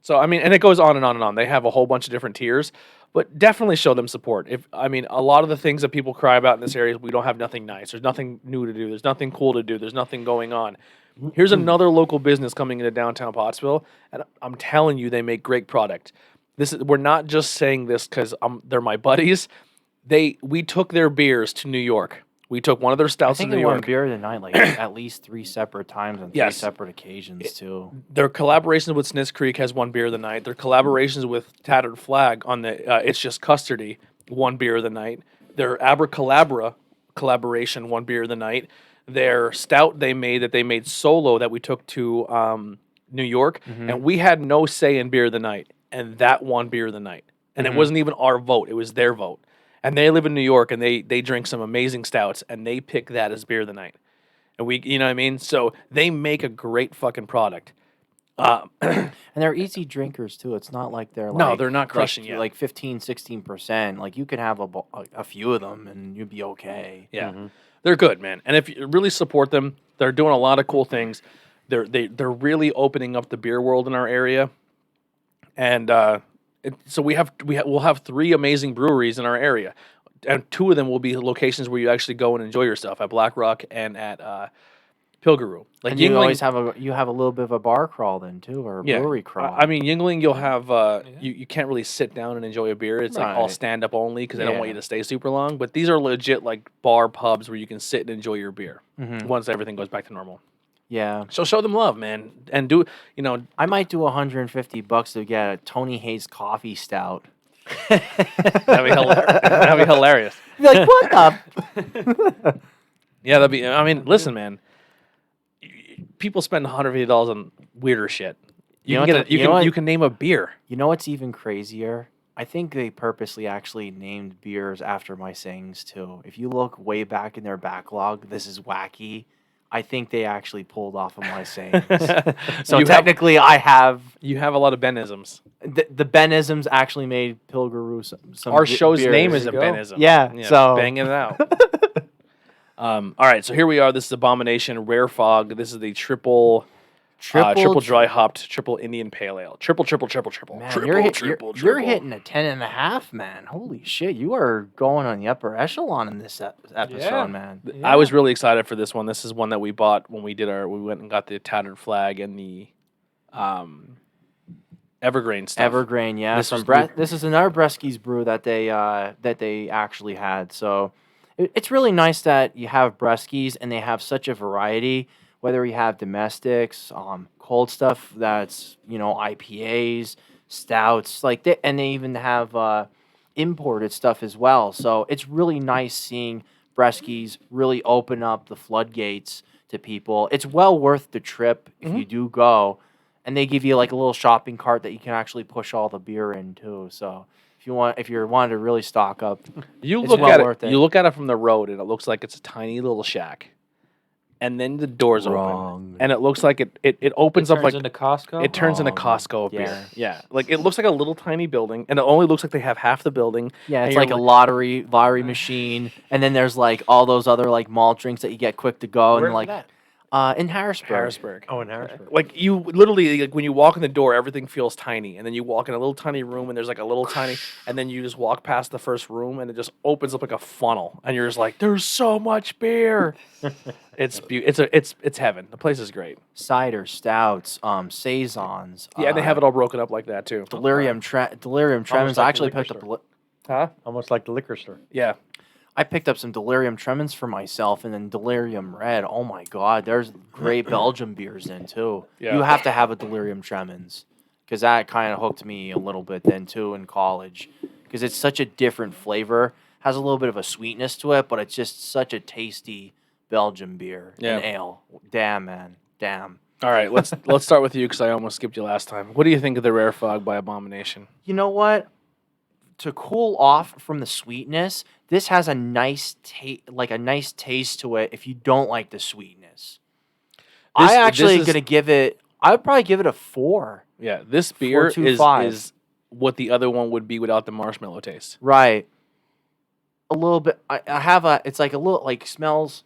So I mean, and it goes on and on and on. They have a whole bunch of different tiers. But definitely show them support. A lot of the things that people cry about in this area is we don't have nothing nice. There's nothing new to do. There's nothing cool to do. There's nothing going on. Here's another local business coming into downtown Pottsville, and I'm telling you, they make great product. We're not just saying this because they're my buddies. We took their beers to New York. We took one of their stouts to New York. York. Beer of the night, like at least 3 separate times on 3 separate occasions too. Their collaborations with Snitz Creek has one beer of the night. Their collaborations with Tattered Flag on the It's Just Custardy, one beer of the night. Their Abracalabra collaboration, one beer of the night. Their stout they made solo that we took to New York, and we had no say in beer of the night, and that won beer of the night. And it wasn't even our vote; it was their vote. And they live in New York, and they drink some amazing stouts, and they pick that as beer of the night. And you know what I mean? So they make a great fucking product. And they're easy drinkers, too. It's not like they're they're not crushing you. Like 15, 16%. Like, you could have a few of them, and you'd be okay. Yeah. They're good, man. And if you really support them, they're doing a lot of cool things. They're really opening up the beer world in our area. And so we'll have 3 amazing breweries in our area, and 2 of them will be locations where you actually go and enjoy yourself, at Black Rock and at Pilgaroo. Like And you always have a little bit of a bar crawl then too, or a brewery crawl. I mean, Yingling, you'll have you can't really sit down and enjoy a beer. It's like all Right. stand up only because they don't want you to stay super long. But these are legit like bar pubs where you can sit and enjoy your beer once everything goes back to normal. Yeah. So show them love, man, and do I might do $150 to get a Tony Hayes coffee stout. that'd be hilarious. That'd be hilarious. Be like, what the? Yeah, that'd be. I mean, listen, man. People spend $150 on weirder shit. You can name a beer. You know what's even crazier? I think they purposely actually named beers after my sayings too. If you look way back in their backlog, this is wacky. I think they actually pulled off of my sayings. So technically, I have. You have a lot of Benisms. The Benisms actually made Pilgaroo some Our show's beers. name is a Benism. Yeah, so banging it out. All right, so here we are. This is Abomination Rare Fog. This is the triple dry hopped, triple Indian Pale Ale. Triple. Man, you're hitting a 10.5, man. Holy shit, you are going on the upper echelon in this episode, man. I was really excited for this one. This is one that we bought when we went and got the Tattered Flag and the Evergreen stuff. Evergreen, yeah. This is another Bresky's brew that they actually had. So it's really nice that you have Bresky's and they have such a variety. Whether you have domestics, cold stuff that's IPAs, stouts, and they even have imported stuff as well. So it's really nice seeing Bresky's really open up the floodgates to people. It's well worth the trip if you do go, and they give you like a little shopping cart that you can actually push all the beer in too. So if you're wanting to really stock up, you it's look well at worth it. You look at it from the road, and it looks like it's a tiny little shack. And then the doors open, and it looks like it opens up like into Costco. It turns into Costco beer. Yeah, like it looks like a little tiny building, and it only looks like they have half the building. Yeah, it's like a lottery machine, and then there's like all those other like malt drinks that you get quick to go, and like in Harrisburg. Oh, in Harrisburg. Like you literally when you walk in the door, everything feels tiny, and then you walk in a little tiny room, and there's like a little tiny, and then you just walk past the first room, and it just opens up like a funnel, and you're just like, there's so much beer. It's heaven. The place is great. Cider, stouts, saisons. Yeah, and they have it all broken up like that too. Delirium tremens. I actually picked up. Almost like the liquor store. Yeah. I picked up some Delirium Tremens for myself, and then Delirium Red. Oh my God, there's great Belgian beers in too. Yeah. You have to have a Delirium Tremens because that kind of hooked me a little bit then too in college because it's such a different flavor. Has a little bit of a sweetness to it, but it's just such a tasty Belgian beer and ale. Damn, man, damn. All right, let's start with you because I almost skipped you last time. What do you think of the Rare Fog by Abomination? You know what? To cool off from the sweetness, this has a nice taste to it if you don't like the sweetness. I would probably give it a 4. Yeah, this beer 4.25. is what the other one would be without the marshmallow taste. Right. A little bit. It's like a little like smells.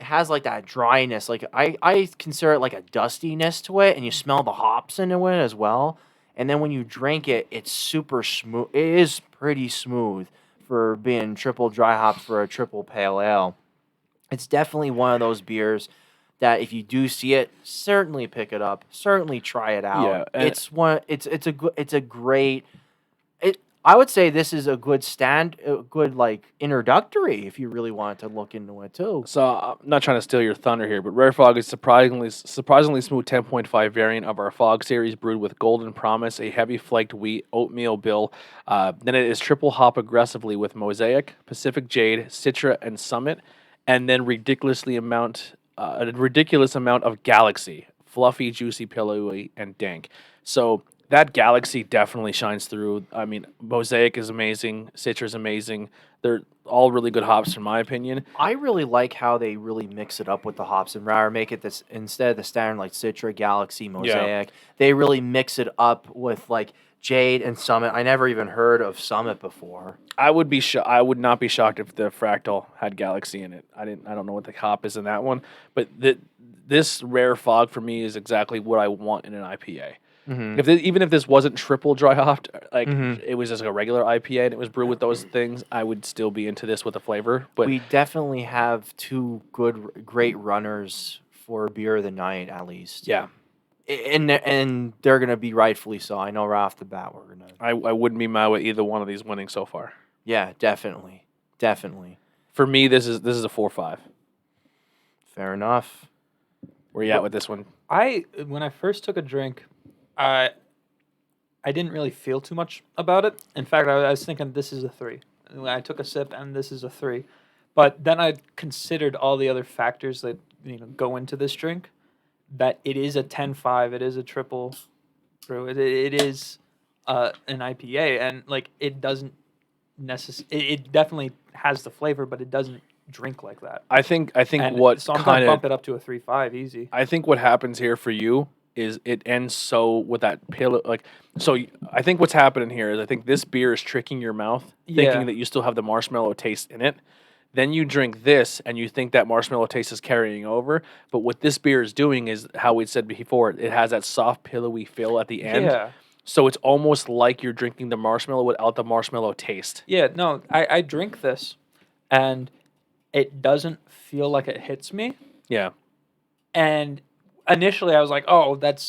It has like that dryness. Like I consider it like a dustiness to it, and you smell the hops in it as well. And then when you drink it, it's super smooth. It is pretty smooth for being triple dry hopped for a triple pale ale. It's definitely one of those beers that if you do see it, certainly pick it up. Certainly try it out. Yeah, it's a great. I would say this is a good like introductory if you really wanted to look into it too. So I'm not trying to steal your thunder here, but Rare Fog is surprisingly smooth 10.5 variant of our Fog series brewed with Golden Promise, a heavy flaked wheat oatmeal bill. Then it is triple hop aggressively with Mosaic, Pacific Jade, Citra, and Summit, and then a ridiculous amount of Galaxy, fluffy, juicy, pillowy, and dank. So that Galaxy definitely shines through. I mean, Mosaic is amazing. Citra is amazing. They're all really good hops, in my opinion. I really like how they really mix it up with the hops and rather make it this instead of the standard like Citra, Galaxy, Mosaic. They really mix it up with like Jade and Summit. I never even heard of Summit before. I would not be shocked if the Fractal had Galaxy in it. I don't know what the hop is in that one, but this Rare Fog for me is exactly what I want in an IPA. Mm-hmm. Even if this wasn't triple dry hopped, it was just a regular IPA and it was brewed with those things, I would still be into this with the flavor. But we definitely have two great runners for beer of the night at least. Yeah. And they're gonna be rightfully so. I know right off the bat we're gonna. I wouldn't be mad with either one of these winning so far. Yeah, definitely. For me, this is a 4-5. Fair enough. Where you at with this one? When I first took a drink, I didn't really feel too much about it. In fact, I was thinking this is a 3. When I took a sip and this is a 3. But then I considered all the other factors that go into this drink. That it is a 10-5, it is a triple brew, it is an IPA, and like it doesn't it definitely has the flavor, but it doesn't drink like that. I think And what so I'm kind gonna bump of it up to a 3-5 easy. I think what happens here for you is it ends so with that pill I think what's happening here is I think this beer is tricking your mouth, Yeah. thinking that you still have the marshmallow taste in it. Then you drink this and you think that marshmallow taste is carrying over. But what this beer is doing is how we said before, it has that soft, pillowy feel at the end. Yeah. So it's almost like you're drinking the marshmallow without the marshmallow taste. Yeah, no, I drink this, and it doesn't feel like it hits me. Yeah. And initially, I was like, "Oh, that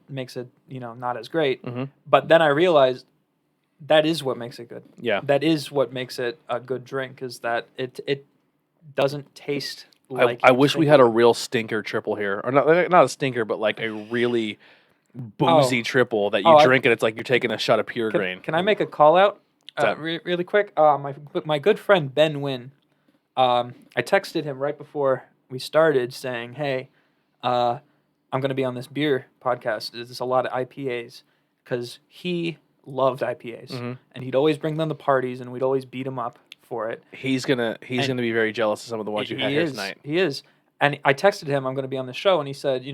makes it not as great." Mm-hmm. But then I realized that is what makes it good. Yeah. That is what makes it a good drink. Is that it doesn't taste like. I you wish we think had it a would. real stinker triple here, or not a stinker, but like a really boozy triple that you drink and it's like you're taking a shot of pure grain. Can I make a call out that? really quick? My good friend Ben Wynn. I texted him right before we started saying, "Hey, I'm going to be on this beer podcast. There's a lot of IPAs," because he loved IPAs, and he'd always bring them to parties, and we'd always beat him up for it. He's gonna be very jealous of some of the ones you had here tonight. He is, and I texted him, "I'm going to be on the show," and he said,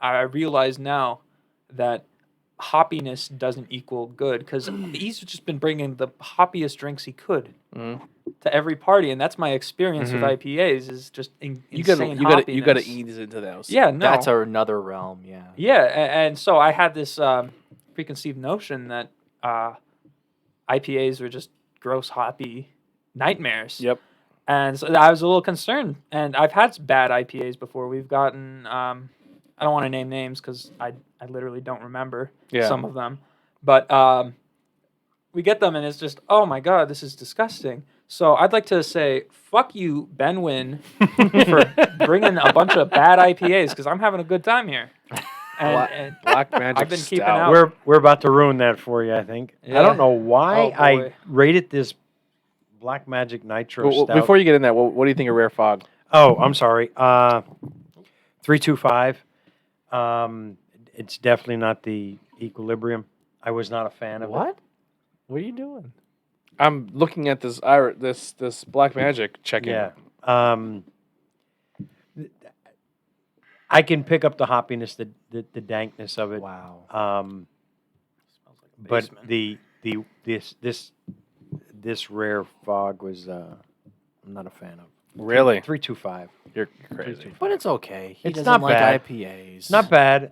I realize now that hoppiness doesn't equal good, because he's just been bringing the hoppiest drinks he could to every party, and that's my experience with IPAs is just insane You hoppiness. gotta ease into those. Yeah, no, That's another realm. Yeah. yeah, and so I had this preconceived notion that IPAs were just gross hoppy nightmares. Yep. And so I was a little concerned. And I've had bad IPAs before. We've gotten I don't want to name names because I literally don't remember some of them. But we get them and it's just, oh my God, this is disgusting. So I'd like to say, fuck you, Ben Wynn, for bringing a bunch of bad IPAs because I'm having a good time here. And Black Magic I've been keeping Stout. out. We're about to ruin that for you, I think. Yeah. I don't know why Oh, I boy. rated this Black Magic Nitro Well, Stout. before you get in there, what do you think of Rare Fog? Oh, I'm sorry. 325. It's definitely not the Equilibrium. I was not a fan of it. What? What are you doing? I'm looking at this this Black Magic check-in. Yeah. I can pick up the hoppiness, the dankness of it. Wow. Smells like a But basement. this Rare Fog was I'm not a fan of. Really? 325. You're crazy. But it's okay. He It's doesn't not like bad. IPAs. Not bad.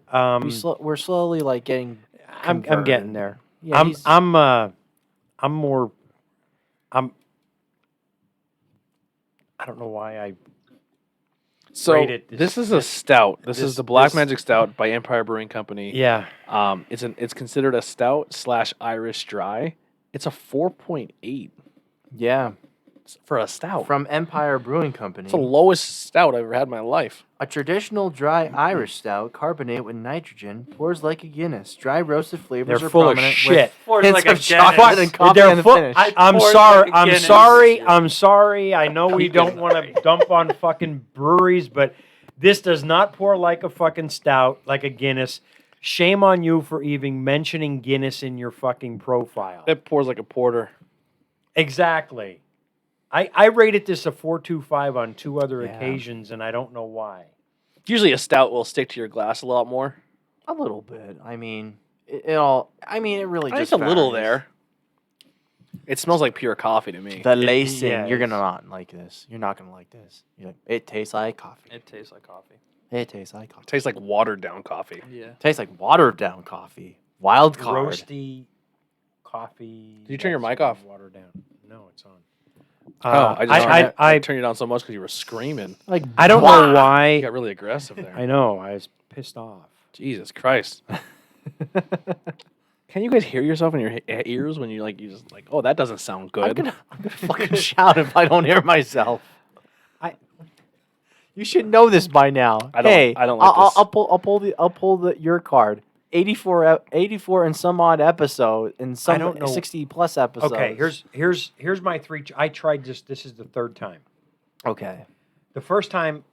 We're slowly like getting. I'm converted. getting there. Yeah, he's- I don't know why I So rated this is a stout. This is this- the Black this- Magic Stout by Empire Brewing Company. yeah. It's considered a stout / Irish dry. It's a 4.8 yeah, for a stout. from Empire Brewing Company. It's the lowest stout I've ever had in my life. A traditional dry Irish stout, carbonate with nitrogen, pours like a Guinness. Dry roasted flavors They're are full of prominent shit. with hints like a of chocolate Guinness. and coffee They're on the full- finish. I'm Pours sorry. like a I'm Guinness. sorry. I'm sorry. I know we don't want to dump on fucking breweries, but this does not pour like a fucking stout, like a Guinness. Shame on you for even mentioning Guinness in your fucking profile. It pours like a porter. Exactly. I rated this a 4.25 on 2 other Yeah. occasions, and I don't know why. Usually a stout will stick to your glass a lot more. A little bit. I mean, it all. I mean, it really Just just a little varies. there. It smells like pure coffee to me. The lacing, yeah, you're gonna it's- not like this. You're not gonna like this. It tastes like coffee. It tastes like coffee. It tastes like coffee. Tastes like watered down coffee. Yeah. Tastes like watered down coffee. Wild card. Roasty coffee. Did you turn your that's mic off? Watered down. No, it's on. I turned you down so much because you were screaming. Like I don't "Wah!" know why. You got really aggressive there. I know. I was pissed off. Jesus Christ. Can you guys hear yourself in your ears when you just like, oh, that doesn't sound good? I'm gonna fucking shout if I don't hear myself. You should know this by now. I don't like this. I'll pull your card. 84 and some odd episode in some I don't know. 60 plus episodes. Okay, here's my three. I tried this. This is the third time. Okay. The first time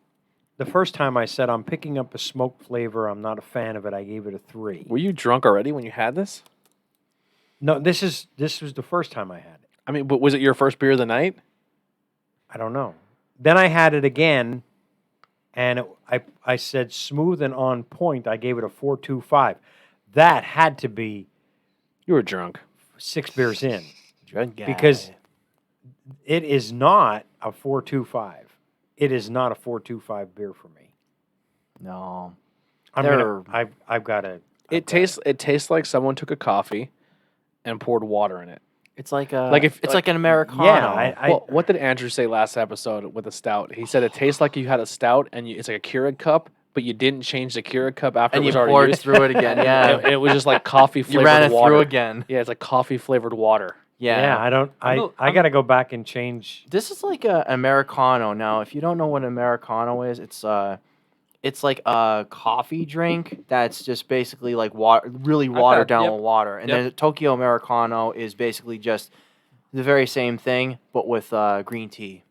I said I'm picking up a smoke flavor. I'm not a fan of it. I gave it a 3. Were you drunk already when you had this? No, this was the first time I had it. I mean, but was it your first beer of the night? I don't know. Then I had it again, and I said smooth and on point. I gave it a 4.25. That had to be You were drunk. 6 beers in Drunk guy. because it is not a 4.25. It is not a 4.25 beer for me. No. I've got to. It tastes like someone took a coffee and poured water in it. It's like It's like an Americano. Yeah, Well, what did Andrew say last episode with a stout? He said it tastes like you had a stout and it's like a Keurig cup, but you didn't change the Keurig cup after and it was you already poured used. through it again. Yeah. It was just like coffee flavored You ran it water. through again. Yeah, it's like coffee flavored water. Yeah. I got to go back and change. This is like a Americano. Now, if you don't know what Americano is, it's like a coffee drink that's just basically like water, really watered down with water. And then Tokyo Americano is basically just the very same thing, but with green tea.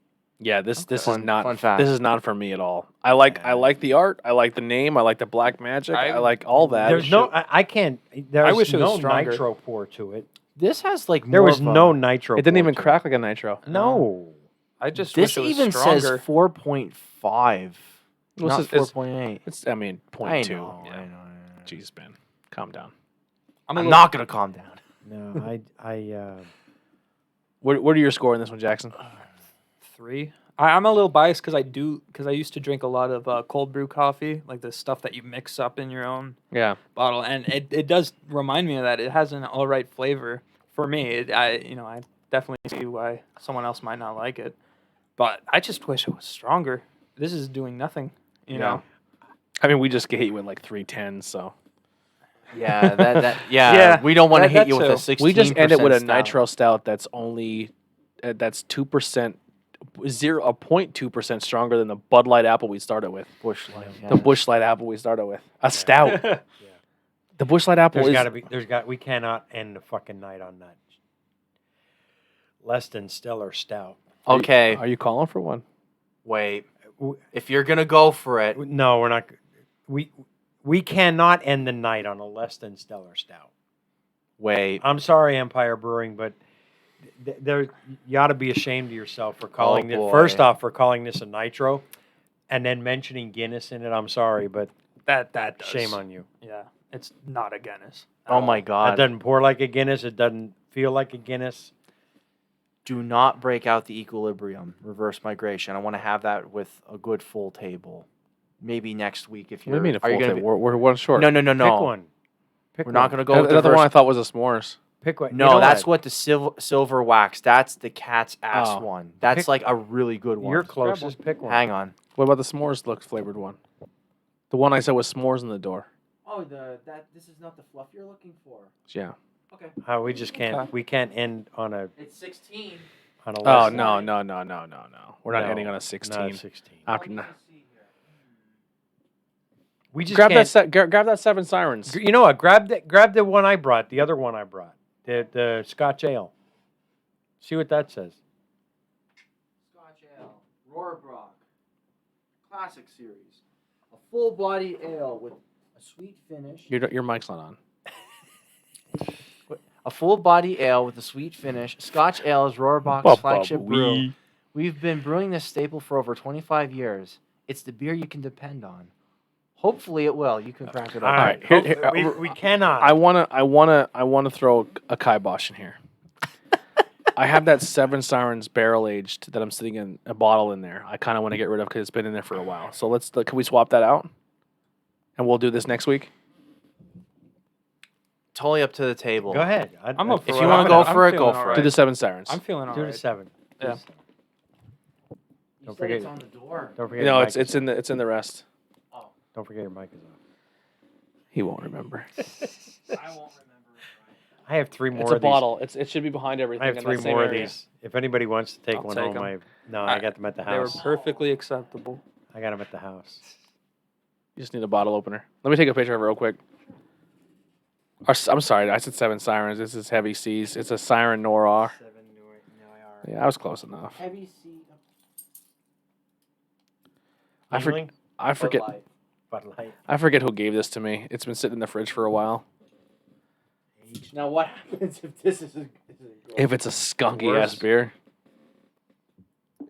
Yeah, this is Fun not fact. this is not for me at all. I like the art. I like the name. I like the black magic. I like all that. There's no. I can't. There's wish it was no stronger. nitro pour to it. This has like There more was of a- no nitro. It didn't pour even to crack like a nitro. it. No. I just This wish it was even stronger. says 4.5, Well, not it's- it's- 4.8. It's 0.2. I know. Yeah. I know. Jeez, man, calm down. I'm not gonna calm down. No. What are your score in this one, Jackson? 3. I'm a little biased because I used to drink a lot of cold brew coffee, like the stuff that you mix up in your own Yeah, bottle, and it does remind me of that. It has an all right flavor for me. I definitely see why someone else might not like it, but I just wish it was stronger. This is doing nothing, you know. I mean, we just hit you with like 310s, so Yeah, Yeah, we don't want to that hit you with too. a 16%. we just ended with a stout. nitro stout that's only that's 2%, 0.2% stronger than the Bud Light apple we started with. Busch Light. The Busch Light apple we started with. A stout. The Busch Light apple There's is got to be. We cannot end the fucking night on that. Less than stellar stout. Okay, Are you calling for one? wait. If you're gonna go for it, No, we're not. We cannot end the night on a less than stellar stout. wait. I'm sorry, Empire Brewing, but you ought to be ashamed of yourself for calling it. boy. First off, for calling this a nitro, and then mentioning Guinness in it. I'm sorry, but That does. shame on you. Yeah, it's not a Guinness. at Oh all. my It God! doesn't pour like a Guinness. It doesn't feel like a Guinness. Do not break out the equilibrium. Reverse migration. I want to have that with a good full table. Maybe next week if What you're. do you mean a are you full gonna table? We're one short. No. Pick one. Pick We're not one. gonna go with the Another one I reverse. thought was a s'mores. Pick one. No, You know that's what? what the silver wax. That's the cat's ass Oh. one. That's Pick- like a really good one. You're closest. Pick one. Hang on. What about the s'mores look flavored one? The one I said was s'mores in the door. Oh, this is not the fluff you're looking for. Yeah. Okay. We just can't. Okay. We can't end on a It's 16. on a. Oh less no. than- We're not No, ending on a not 16. a 16. After We just grab can't. grab that 7 sirens. You know what? Grab the one I brought. The other one I brought. The Scotch Ale. See what that says. Scotch Ale, Rohrbrock, Classic Series, a full body ale with a sweet finish. Your mic's not on. A full body ale with a sweet finish. Scotch Ale is Rohrbrock's flagship brew. We've been brewing this staple for over 25 years. It's the beer you can depend on. Hopefully it will. You can crack it All open. right. Here- we cannot. I wanna throw a kibosh in here. I have that 7 sirens barrel aged that I'm sitting in a bottle in there. I kind of want to get rid of because it's been in there for a while. So can we swap that out? And we'll do this next week. Totally up to the table. Go ahead. I'm up for If it. you wanna I'm go feeling for it, go all for right. Do the 7 sirens. I'm feeling all Do right. the 7. Yeah. Don't forget. it's on the door. Don't forget. No, your it's mic is in the rest. Oh, Don't forget your mic is on. He won't remember. I won't remember it. I have 3 more. It's a of these. bottle. It should be behind everything. I have in 3 that same more of area. these. If anybody wants to take I'll one take home, 'em. I got them at the They were house. perfectly acceptable. I got them at the house. You just need a bottle opener. Let me take a picture of it real quick. I'm sorry, I said 7 sirens. This is Heavy Seas. It's a siren noir. 7 Yeah, I was close enough. Heavy sea. I forget. Bud Light. I forget who gave this to me. It's been sitting in the fridge for a while. Now what happens if this is If it's a skunky Worse. ass beer,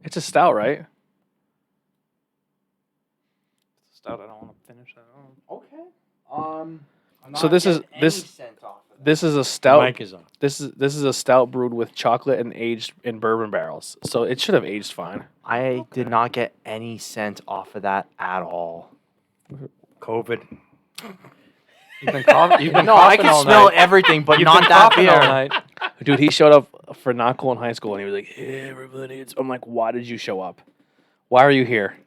it's a stout, right? Stout. I don't want to finish that. okay? I'm So not this is- getting any this- scent off of that. This is a stout. Mic is on. This is a stout brewed with chocolate and aged in bourbon barrels. So it should have aged fine. I did not get any scent off of that at all. COVID. You've been coughing. You've been No, I coughing can all smell night. everything, but You've not been that coughing all beer. night. Dude, he showed up for not cool in high school and he was like, "Hey, everybody." I'm like, "Why did you show up? Why are you here?"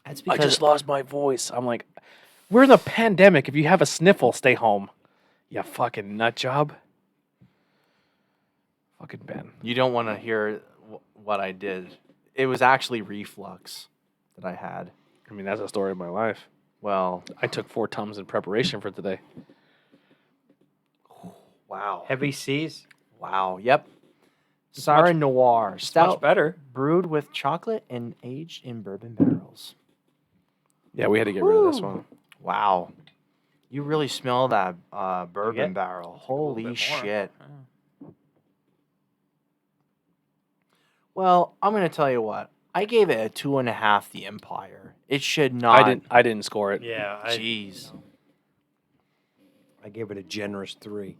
That's I because just lost my voice. I'm like, "We're in a pandemic. If you have a sniffle, stay home." You fucking nut job. Fucking Ben. you don't want to hear what I did. It was actually reflux that I had. I mean, that's the story of my life. Well, I took 4 Tums in preparation for today. wow. Heavy Seas. Wow. Yep. Siren Noir. It's Stout much better. brewed with chocolate and aged in bourbon barrels. Yeah, we had to get rid of this one. Wow. You really smell that bourbon get? barrel. A little Holy bit more. shit. Yeah. Well, I'm going to tell you what. I gave it a 2.5 the Empire. It should not. I didn't score it. Yeah. Jeez. I gave it a generous 3.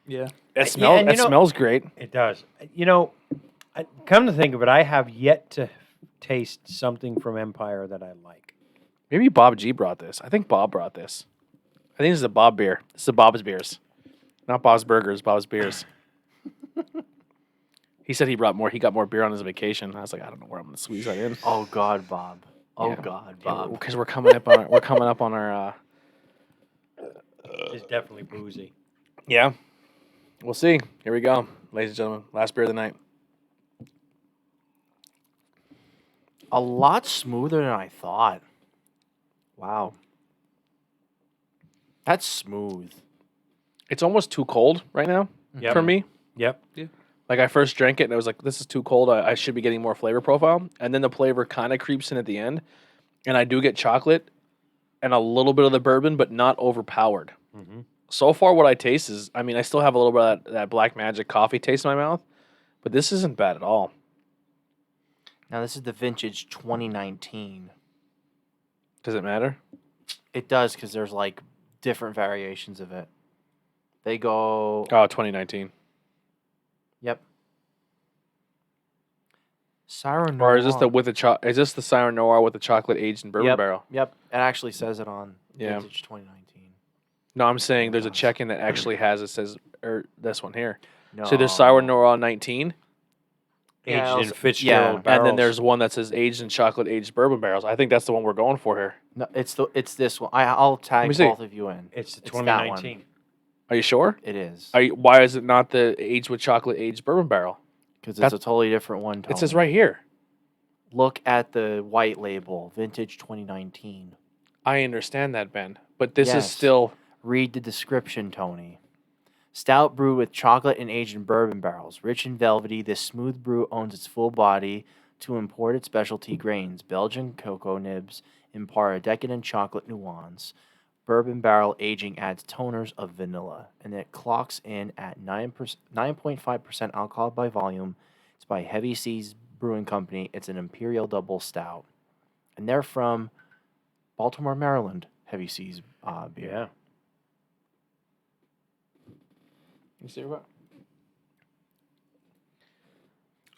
Yeah. It smells. and you It know- smells great. It does. You know, come to think of it, I have yet to taste something from Empire that I like. Maybe Bob G brought this. I think Bob brought this. I think this is a Bob beer. This is a Bob's Beers. Not Bob's Burgers, Bob's Beers. He said he brought more. He got more beer on his vacation. I was like, I don't know where I'm going to squeeze that in. Oh, God, Bob. Oh, Yeah. God, Bob. Because we're coming up on our. It's definitely boozy. Yeah. We'll see. Here we go, ladies and gentlemen. Last beer of the night. A lot smoother than I thought. Wow. That's smooth. It's almost too cold right now Yep. for me. Yep. Like I first drank it and I was like, this is too cold. I should be getting more flavor profile. And then the flavor kind of creeps in at the end. And I do get chocolate and a little bit of the bourbon, but not overpowered. Mm-hmm. So far, what I taste is, I mean, I still have a little bit of that Black Magic coffee taste in my mouth, but this isn't bad at all. Now, this is the vintage 2019. Does it matter? It does, because there's, like, different variations of it. They go... Oh, 2019. Yep. Siren Noir. Or is this is this the Siren Noir with the chocolate aged in bourbon Yep. barrel? Yep. It actually says it on Yeah. vintage 2019. No, I'm saying there's a check-in that actually has it says this one here. No. So there's Siren Noir 19, Yeah, Aged also- in Fitzgerald yeah, barrels. and then there's one that says aged in chocolate aged bourbon barrels. I think that's the one we're going for here. No, it's this one. I'll Let me tag see. both of you in. It's the It's that one. 2019. Are you sure? It is. Why is it not the aged with chocolate aged bourbon barrel? Because it's That's- a totally different one. It says Tony. right here. Look at the white label, vintage 2019. I understand that, Ben, but this is Yes. still. Read the description, Tony. Stout brewed with chocolate and aged in bourbon barrels. Rich and velvety, this smooth brew owns its full body to imported specialty grains. Belgian cocoa nibs impart a decadent chocolate nuance. Bourbon barrel aging adds toners of vanilla, and it clocks in at 9.5% alcohol by volume. It's by Heavy Seas Brewing Company. It's an Imperial Double Stout. And they're from Baltimore, Maryland, Heavy Seas beer. Yeah. You see what?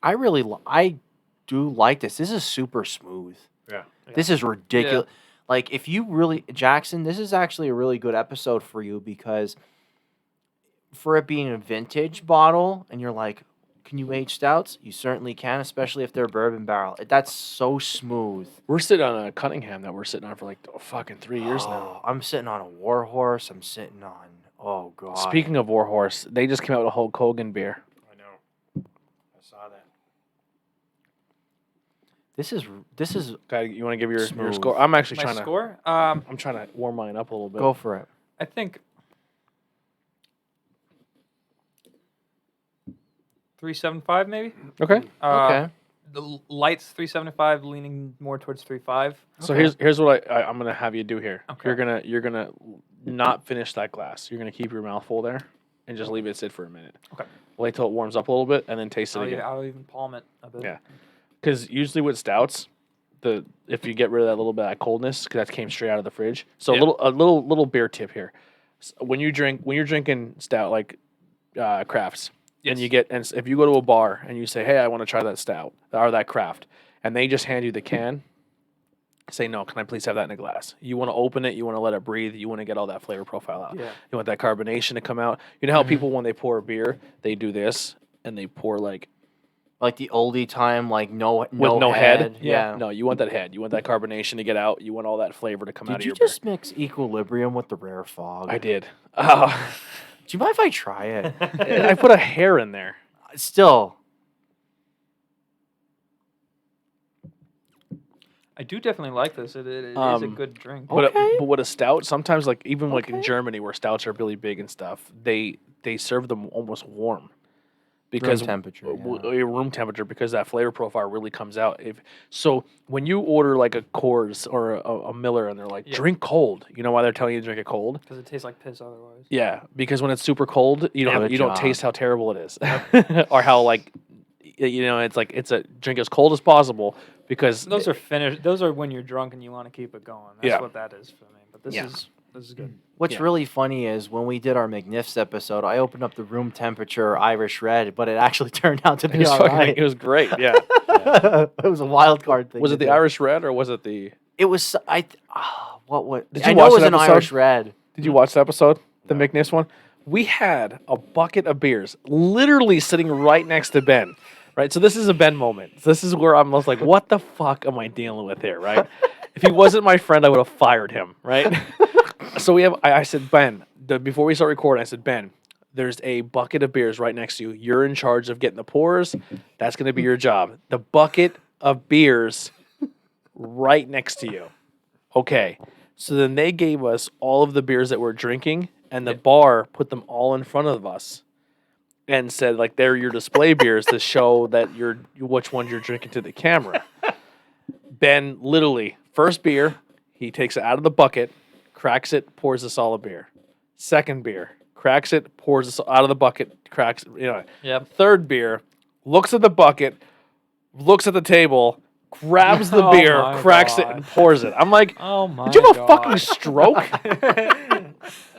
I do like this. This is super smooth. Yeah. This is ridiculous. Like, if you really, Jackson, this is actually a really good episode for you because for it being a vintage bottle, and you're like, can you age stouts? You certainly can, especially if they're bourbon barrel. That's so smooth. We're sitting on a Cunningham that we're sitting on for like fucking 3 years now. I'm sitting on a Warhorse. I'm sitting on. Oh god. Speaking of Warhorse, they just came out with a Hulk Hogan beer. I know. I saw that. This is. Guy, you want to give your Smooth. score? I'm actually My trying to. score? I'm trying to warm mine up a little bit. Go for it. I think 375 maybe. Okay. Okay. The light's 375, leaning more towards 3.5. So Okay. here's what I'm gonna have you do here. Okay. You're gonna not finish that glass. You're gonna keep your mouth full there, and just leave it sit for a minute. Okay. Wait till it warms up a little bit, and then taste it again. I'll even palm it a bit. Yeah. Because usually with stouts, if you get rid of that little bit of that coldness, because that came straight out of the fridge. So Yeah. a little beer tip here. When you're drinking stout like crafts, and if you go to a bar and you say, hey, I want to try that stout or that craft, and they just hand you the can, say, no, can I please have that in a glass? You want to open it, you want to let it breathe, you want to get all that flavor profile out. Yeah. You want that carbonation to come out. You know how people, when they pour a beer, they do this and they pour like the oldie time, like no head. Yeah. No, you want that head. You want that carbonation to get out. You want all that flavor to come out Did of you your just mix Equilibrium with the Rare Fog? beer. I did. Oh, Do you mind if I try it? I put a hair in there. Still. I do definitely like this. It is a good drink. But Okay. but with a stout, sometimes like even like in Okay. Germany where stouts are really big and stuff, they serve them almost warm. Because temperature, room temperature, because that flavor profile really comes out. So when you order like a Coors or a Miller and they're like, drink cold, you know why they're telling you to drink it cold? Because it tastes like piss otherwise. Yeah, because when it's super cold, you Good don't job. taste how terrible it is, or how like it's a drink as cold as possible because Those are finished. Those are when you're drunk and you want to keep it going. That's Yeah. what that is for me. But this is good. What's Yeah. really funny is when we did our McNiffs episode, I opened up the room temperature Irish Red, but it actually turned out to be all right. it was great. Yeah, It was a wild card thing. was to it the do. Irish Red or was it the? It was what? Did I you know watch it was that an episode? Irish Red. Did you watch the episode, the McNiss one? We had a bucket of beers literally sitting right next to Ben. Right, so this is a Ben moment. This is where I'm most like, what the fuck am I dealing with here, right? If he wasn't my friend, I would have fired him, right? So I said, Ben, before we start recording, I said, Ben, there's a bucket of beers right next to you. You're in charge of getting the pours. That's going to be your job. The bucket of beers right next to you. Okay. So then they gave us all of the beers that we're drinking, and the bar put them all in front of us and said, like, they're your display beers to show that which ones you're drinking to the camera. Ben, literally, first beer, he takes it out of the bucket, cracks it, pours us all a beer. Second beer, cracks it, pours us out of the bucket, cracks it, Yep. Third beer, looks at the bucket, looks at the table, grabs the Oh beer, my cracks it, God. and pours it. I'm like, Oh my did you have a God. fucking stroke?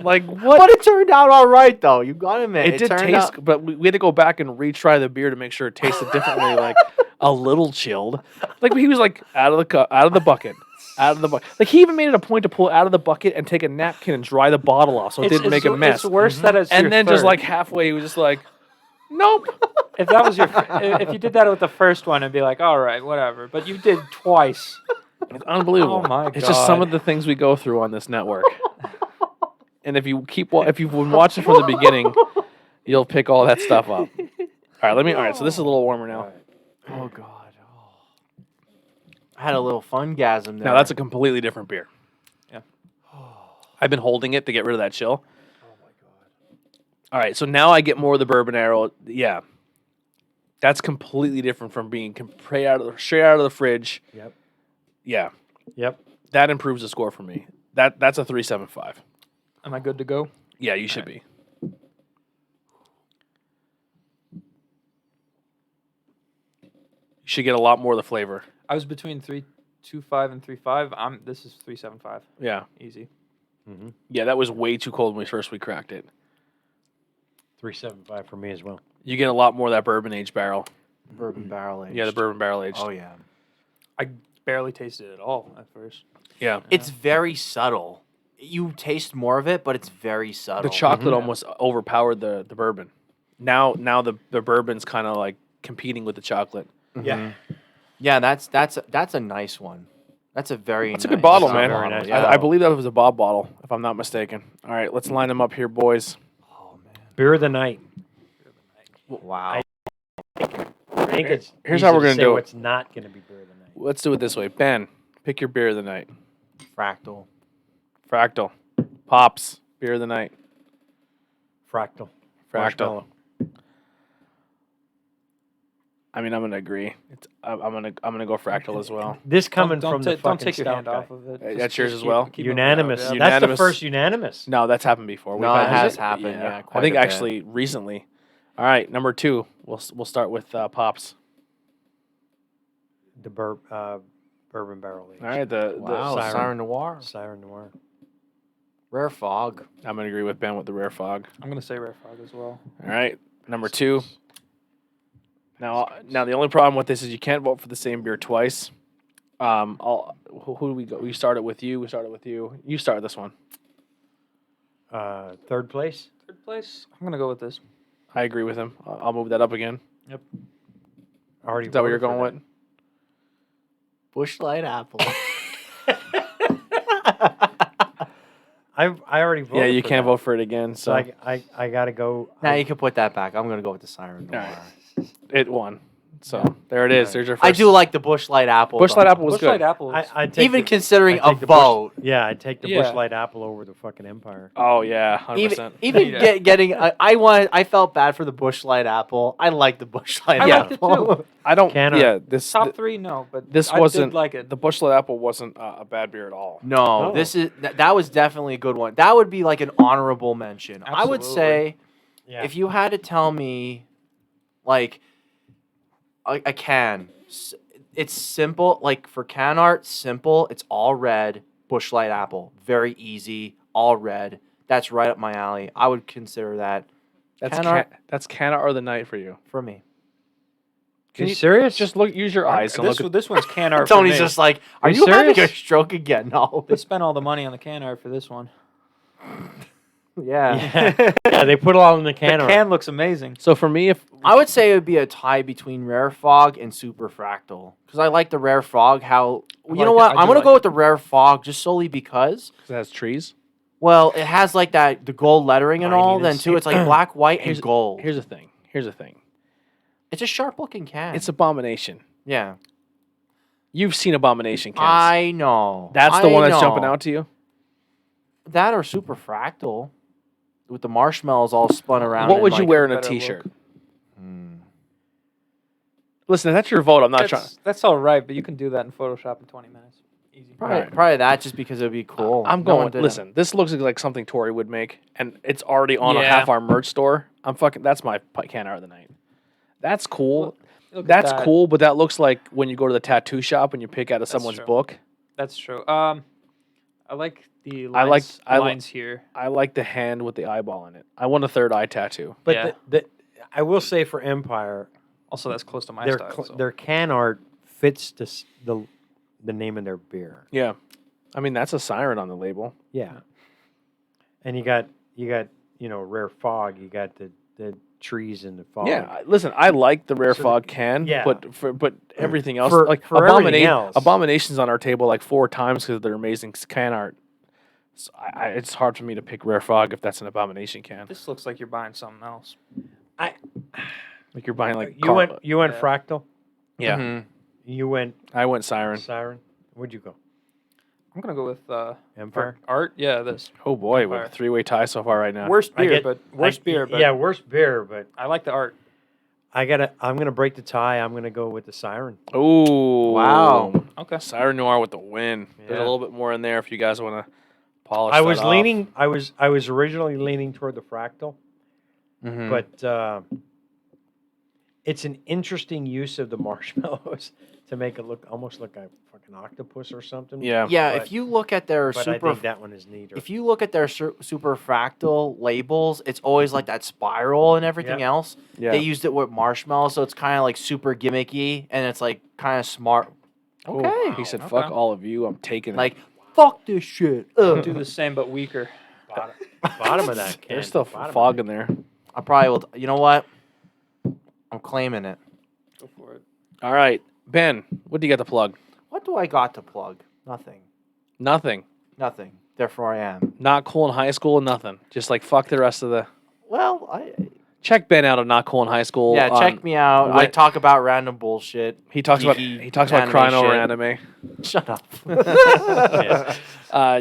Like, what? But it turned out all right, though. You got to admit, It did turned taste, out- but we had to go back and retry the beer to make sure it tasted differently, like a little chilled. Like he was like out of the bucket, out of the bucket. Like he even made it a point to pull it out of the bucket and take a napkin and dry the bottle off so it didn't make a mess. It's worse that it's your And then just third. like halfway, he was just like, "Nope." if that was if you did that with the first one, it'd be like, all right, whatever. But you did twice. It's unbelievable. Oh my It's just some God. of the things we go through on this network. And if you've been watching from the beginning, you'll pick all that stuff up. All right, so this is a little warmer now. Oh god. Oh. I had a little fungasm there. Now that's a completely different beer. Yeah. I've been holding it to get rid of that chill. Oh my god. All right, so now I get more of the bourbon arrow. Yeah. That's completely different from being straight out of the fridge. Yep. Yeah. Yep. That improves the score for me. That's a 375. Am I good to go? Yeah, you should be. You should get a lot more of the flavor. I was between 3.25 and 3.5. This is 3.75. Yeah. Easy. Yeah, that was way too cold when we cracked it. 375 for me as well. You get a lot more of that bourbon aged barrel. bourbon barrel aged. Yeah, the bourbon barrel aged. Oh yeah. I barely tasted it at all at first. Yeah. It's very subtle. You taste more of it, but it's very subtle. The chocolate almost overpowered the bourbon. now the bourbon's kind of like competing with the chocolate. Yeah. Yeah, that's a nice one. That's a very That's a nice good bottle, bottle, man. Very nice Yeah. I believe that was a Bob bottle, if I'm not mistaken. All right, let's line them up here, boys. Oh man. Beer of the night. Wow. I think it's Here's easy how we're to gonna say do it. what's not going to be beer of the night. Let's do it this way. Ben, pick your beer of the night. Fractal. Fractal. Pops, beer of the night. Fractal. Fractal. Marshmallow. I mean, I'm gonna agree. I'm gonna go Fractal as well. This coming Don't from the don't fucking take your stout hand guy. off of it. That's yours as well? keep it Unanimous. around, That's the Unanimous. first unanimous. No, that's happened before. No, We've it had- has happened, yeah, I quite think a bit. actually recently. All right, number 2. We'll start with Pops. The bourbon barrel aged. All right, Wow. Siren. Siren Noir. Siren Noir. Rare Fog. I'm gonna agree with Ben with the Rare Fog. I'm gonna say Rare Fog as well. All right, number 2. Now the only problem with this is you can't vote for the same beer twice. Who do we go? We started with you. You start this one. Third place. Third place. I'm gonna go with this. I agree with him. I'll move that up again. Yep. Already. Is that what you're voted for going with? Busch Light Apple. I already voted. Yeah, you for can't that. vote for it again. So So I got to go. Now you can put that back. I'm gonna go with the Siren Noir. All right. It won. So there it is. There's your first. I do like the Busch Light Apple. Busch Light though. Apple was Busch good. Light Apple. I take Even the, considering I a take the Busch- vote. Yeah, I take the Yeah. Busch Light Apple over the fucking Empire. Oh yeah, 100%. Even Yeah. getting, I felt bad for the Busch Light Apple. I like the Busch Light I Yeah. liked it Apple. too. I don't. Can I- Yeah, this Top 3, no, but this I wasn't did like it. The Busch Light Apple wasn't a bad beer at all. No, No. this is that was definitely a good one. That would be like an honorable mention. I would Absolutely. say Yeah. if you had to tell me, like, a can, it's simple. Like for can art, simple. It's all red. Busch Light Apple, very easy, all red. That's right up my alley. I would consider that That's Can art? that's Canna or the night for you. for me. Are you serious? Just use your eyes and look. This one's can art. for Tony's me. just like, are Are you you having a serious? stroke again? No. They spent all the money on the can art for this one. Yeah. yeah, they put it all in the The can. can looks amazing. So for me, if I would say it would be a tie between Rare Fog and Super Fractal because I like the Rare Fog. How you like know it. what? I I'm do gonna like go it. with the Rare Fog just solely because, it has trees. well, it has like that the gold lettering and all. Then Pininess. too, it's like black, white, Here's- and gold. Here's the thing. It's a sharp looking can. It's Abomination. yeah. You've seen Abomination cans. I know. That's the I one that's jumping know. out to you. That or Super Fractal with the marshmallows all spun around. What and, would you like- wear in a better t-shirt? look. Hmm. Listen, that's your vote. I'm not trying. That's all right, but you can do that in Photoshop in 20 minutes. Easy. Probably that just because it would be cool. I'm No one going. did it. Listen, this looks like something Tori would make, and it's already on a Yeah. half our merch store. That's my can art of the night. That's cool. Look at That's that. cool, but that looks like when you go to the tattoo shop and you pick out of someone's true. book. That's true. I like the I like- lines, I li- lines here. I like the hand with the eyeball in it. I want a third eye tattoo. But Yeah. I will say for Empire, Also, that's close to my their style. So. their can art fits the name of their beer. Yeah, I mean that's a siren on the label. Yeah. And you got Rare Fog. You got the trees in the fog. Yeah, listen, I like the Rare So Fog can, yeah. but everything else, For- like for everything else. Abomination's on our table like 4 times because of their amazing can art. So it's hard for me to pick Rare Fog if that's an Abomination can. This looks like you're buying something else. Like you're buying like you went Yeah. Fractal. yeah. Mhm. You went I went Siren. Siren. Where'd you go? I'm gonna go with Empire. for art. Yeah, this Oh boy, we have a Empire. 3-way tie so far right now. worst I beer, get- but worst beer. But yeah, worst beer. But I like the art. I'm gonna break the tie. I'm gonna go with the Siren. Ooh, Wow. Okay. Siren Noir with the win. There's a Yeah. little bit more in there if you guys want to polish. I that was off. leaning. I was originally leaning toward the Fractal, Mhm. but it's an interesting use of the marshmallows to make it almost look like a fucking octopus or something. Yeah. Yeah, But- if you look at their But I super, think that one is neater. if you look at their super fractal labels, it's always like that spiral and everything Yep. else. Yeah. They used it with marshmallows, so it's kind of like super gimmicky and it's like kind of smart. Ooh, Okay. He said, Okay. "Fuck all of you. I'm taking it." Like, fuck this shit. Ugh. Do the same but weaker. bottom of that can. There's still Bottom of fog that in there. I probably will. You know what? I'm claiming it. Go for it. All right, Ben, what do you got to plug? What do I got to plug? Nothing. Nothing. Nothing. Therefore, I am. Not cool in high school. Nothing. Just like fuck the rest of the. Well, Check Ben out of Not Cool in High School. yeah. Check me out. I when- talk about random bullshit. He talks about geeky crying over anime anime. Shut up.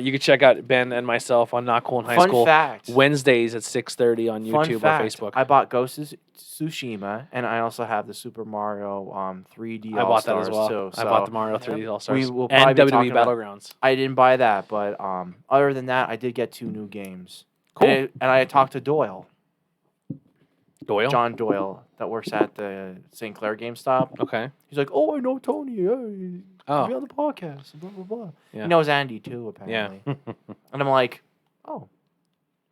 You can check out Ben and myself on Not Cool in High Fun School fact. Wednesdays at 6:30 on Fun YouTube or fact, Facebook. I bought Ghost of Tsushima, and I also have the Super Mario 3D I bought that as All-Stars, well. too. I So bought the Mario 3D All Stars we will and probably be WWE talking about- Battlegrounds. I didn't buy that, but other than that, I did get 2 new games. Cool. And I talked to Doyle, Doyle. John Doyle, that works at the St. Clair GameStop. Okay. He's like, "Oh, I know Tony. Hey, be Oh. on the podcast." Blah blah blah. Yeah. He knows Andy too, Yeah. apparently. And I'm like, "Oh,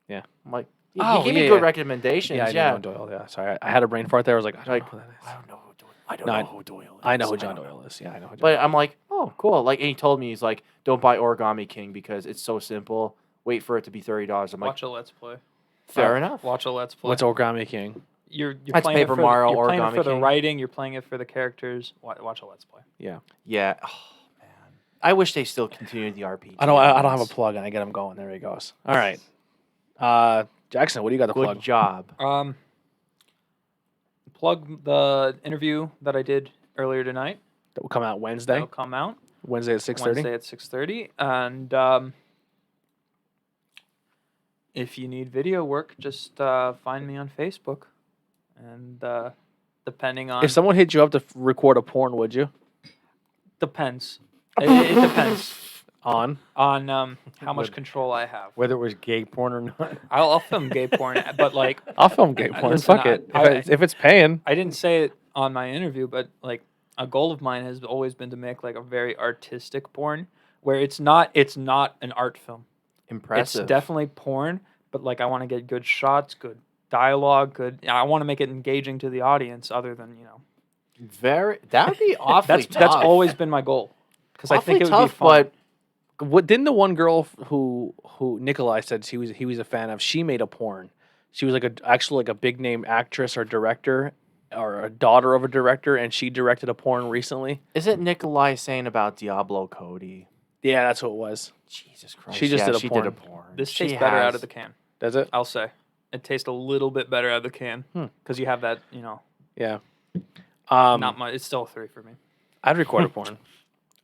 Yeah. I'm like, Oh, he gave me yeah, good yeah. recommendations. Yeah, I Yeah, know Doyle. Yeah. Sorry, I had a brain fart there. I was like, I don't Like, know who that is. I don't know who Doyle. I don't No, know who Doyle is. I know who I John don't Doyle is. Yeah, I know who John. But I'm like, oh, cool. Like, and he told me, he's like, don't buy Origami King because it's so simple. Wait for it to be $30. I'm like, Watch a Let's Play. fair enough. Watch a Let's Play. What's Origami King? You're That's playing Paper it for, Mario You're playing it Origami for the King. writing. You're playing it for the characters. Watch a Let's Play. Yeah. Yeah. Oh man, I wish they still continued the RPG. I don't have a plug, and I get him going. There he goes. All right. Jackson, what do you got to Good plug? job. Plug the interview that I did earlier tonight. That will come out Wednesday. That'll come out Wednesday at 6:30. Wednesday at 6:30. And if you need video work, just find me on Facebook. And depending on If someone hit you up to record a porn, would you? depends. It depends On. on how much control I have. Whether it was gay porn or not. I'll film gay porn, but like I'll film gay porn. Listen, Fuck it. I- If it's paying. I didn't say it on my interview, but like a goal of mine has always been to make like a very artistic porn where it's not an art film. Impressive. It's definitely porn, but like I want to get good shots, good dialogue, I want to make it engaging to the audience other than, very. That would be awfully tough. that's always been my goal. Because I think it would tough, be fun. but What didn't the one girl who Nikolai said he was a fan of? She made a porn. She was actually a big name actress or director, or a daughter of a director, and she directed a porn recently. isn't Nikolai saying about Diablo Cody? Yeah, that's what it was. Jesus Christ. She just did a she porn. did a porn. This She tastes better out has- of the can. Does it? I'll say. It tastes a little bit better out of the can. Because you have that, Yeah. not much. It's still a 3 for me. I'd record a porn.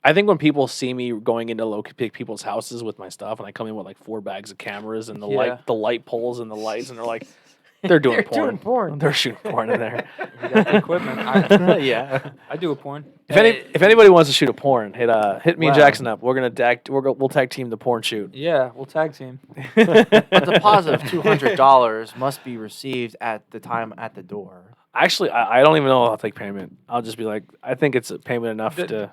I think when people see me going into low people's houses with my stuff, and I come in with 4 bags of cameras and the Yeah. light poles and the lights, and they're like, they're doing porn. doing porn. They're shooting porn in there. You got the equipment. Yeah. I do a porn. If anybody wants to shoot a porn, hit me and Wow. Jackson up. We'll tag team the porn shoot. Yeah, we'll tag team. A deposit of $200 must be received at the time at the door. Actually, I don't even know if I'll take payment. I'll just be like, I think it's payment enough The- to.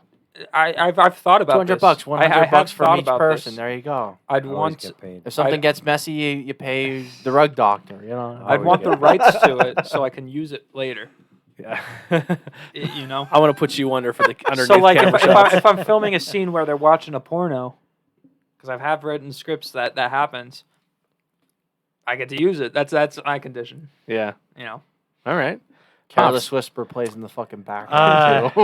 I've thought about $200, this. I $100 have from thought each about person. this. There you go. I'd Always want get paid. If something gets messy, you pay the rug doctor. You know. I'd Oh, want yeah. the rights to it so I can use it later. Yeah. I want to put you under for the underneath So like camera if shots. I'm filming a scene where they're watching a porno, because I have written scripts that happens, I get to use it. That's my condition. Yeah. All right. Careless Whisper plays in the fucking background too.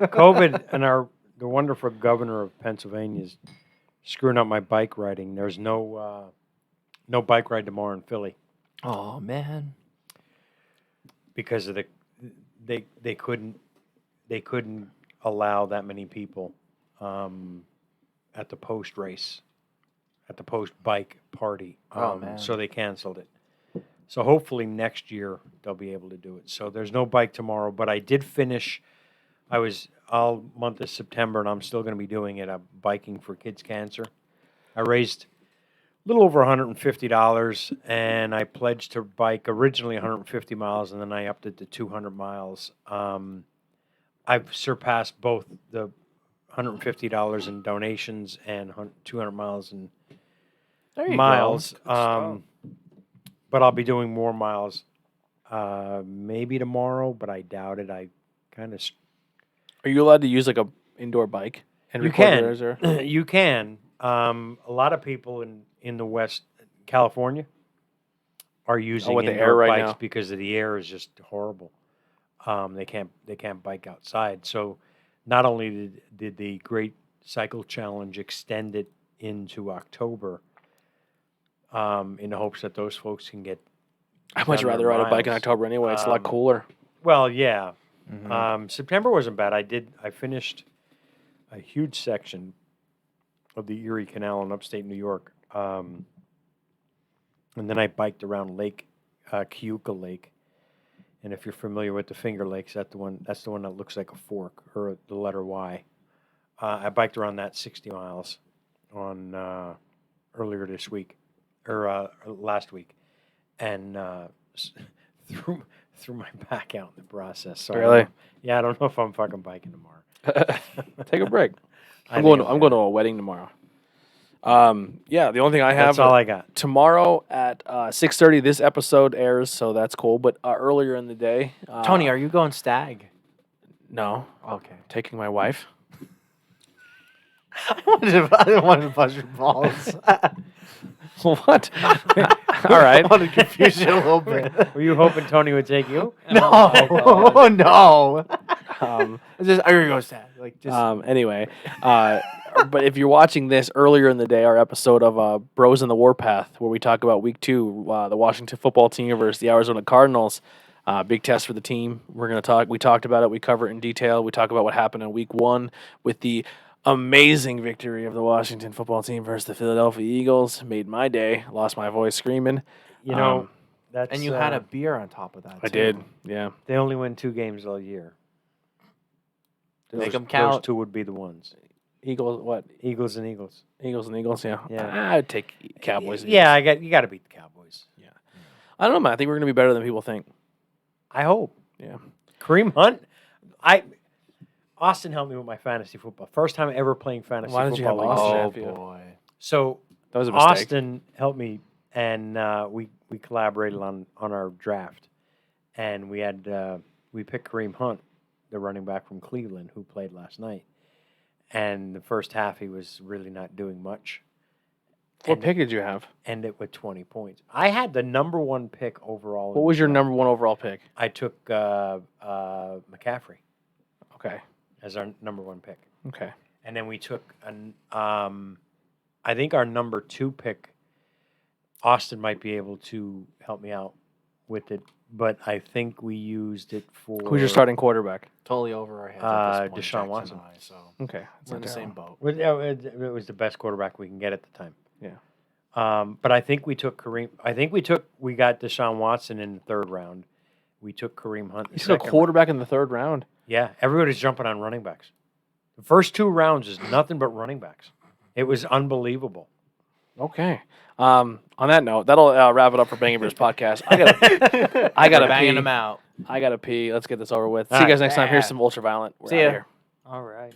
COVID and the wonderful governor of Pennsylvania is screwing up my bike riding. There's no bike ride tomorrow in Philly Oh man. because of they couldn't allow that many people at the post race, at the post bike party. Oh, man. So they canceled it. So hopefully next year they'll be able to do it. So there's no bike tomorrow, but I did finish. I was all month of September, and I'm still going to be doing it. Biking for Kids Cancer. I raised a little over $150, and I pledged to bike originally 150 miles, and then I upped it to 200 miles. I've surpassed both the $150 in donations and 200 miles in There you miles. go. Good stuff. But I'll be doing more miles maybe tomorrow, but I doubt it. I kind of Are you allowed to use a indoor bike and You record can. yours, or? you can. A lot of people in the West, California, are using with the indoor air right bikes now. because of the air is just horrible. They can't bike outside. So not only did the Great Cycle Challenge extend it into October, in the hopes that those folks can get. I'd much done their rather ride a bike in miles. October anyway. It's a lot Um, cooler. Well, yeah. Mhm. September wasn't bad. I finished a huge section of the Erie Canal in upstate New York, and then I biked around Keuka Lake. And if you're familiar with the Finger Lakes, that's the one that looks like a fork or the letter Y. I biked around that 60 miles on earlier this week or last week, and threw my back out in the process. So Really? I don't know if I'm fucking biking tomorrow. Take a break. I I'm think going to a wedding tomorrow. Yeah, the only thing I have That's all I got. tomorrow at 6:30. This episode airs, so that's cool. But earlier in the day, Tony, are you going stag? no, Okay. taking my wife. I didn't want to buzz your balls. What? All right. I want to confuse you a little bit. Were you hoping Tony would take you? No, no. Um, It's just, are you going stag? Like, just. Anyway, but if you're watching this earlier in the day, our episode of Bros in the Warpath, where we talk about week 2, the Washington football team versus the Arizona Cardinals, big test for the team. We talked about it. We cover it in detail. We talk about what happened in week 1 with the amazing victory of the Washington football team versus the Philadelphia Eagles. Made my day. Lost my voice screaming. You know, that's and you had a beer on top of that. I too. did. Yeah. they only win 2 games all year. Make Those- 'em count. Those 2 would be the ones. Eagles. What? Eagles and Eagles. Eagles and Eagles. Yeah. Yeah. I'd take Cowboys. And Yeah, Eagles. you got to beat the Cowboys. I don't know, man. I think we're gonna be better than people think. I hope. Yeah. Kareem Hunt. Austin helped me with my fantasy football. First time ever playing fantasy Why did you football. have against Austin? him. Oh, Yeah. boy. So That was a mistake. Austin helped me, and we collaborated on our draft, and we picked Kareem Hunt, the running back from Cleveland, who played last night. And the first half, he was really not doing much. What pick did you have? Ended with 20 points. I had the number 1 pick overall. What was your number 1 overall pick? I took McCaffrey Okay. as our number 1 pick. Okay. And then we took I think our number 2 pick, Austin might be able to help me out with it, but I think we used it for Who's your starting quarterback? Totally over our heads at this point, Deshaun Jackson Watson. and I, so Okay. we're in the same boat. It was the best quarterback we can get at the time. Yeah. But I think we took Kareem. We got Deshaun Watson in the 3rd round. We took Kareem Hunt. You took a quarterback in the 3rd round. Yeah, everybody's jumping on running backs. The first 2 rounds is nothing but running backs. It was unbelievable. Okay. On that note, that'll wrap it up for Bangin' Beers podcast. I gotta We're banging pee. them out. I gotta pee. Let's get this over with. All See you right. guys next time. Here's some ultraviolet. We're See outta ya. here. All right.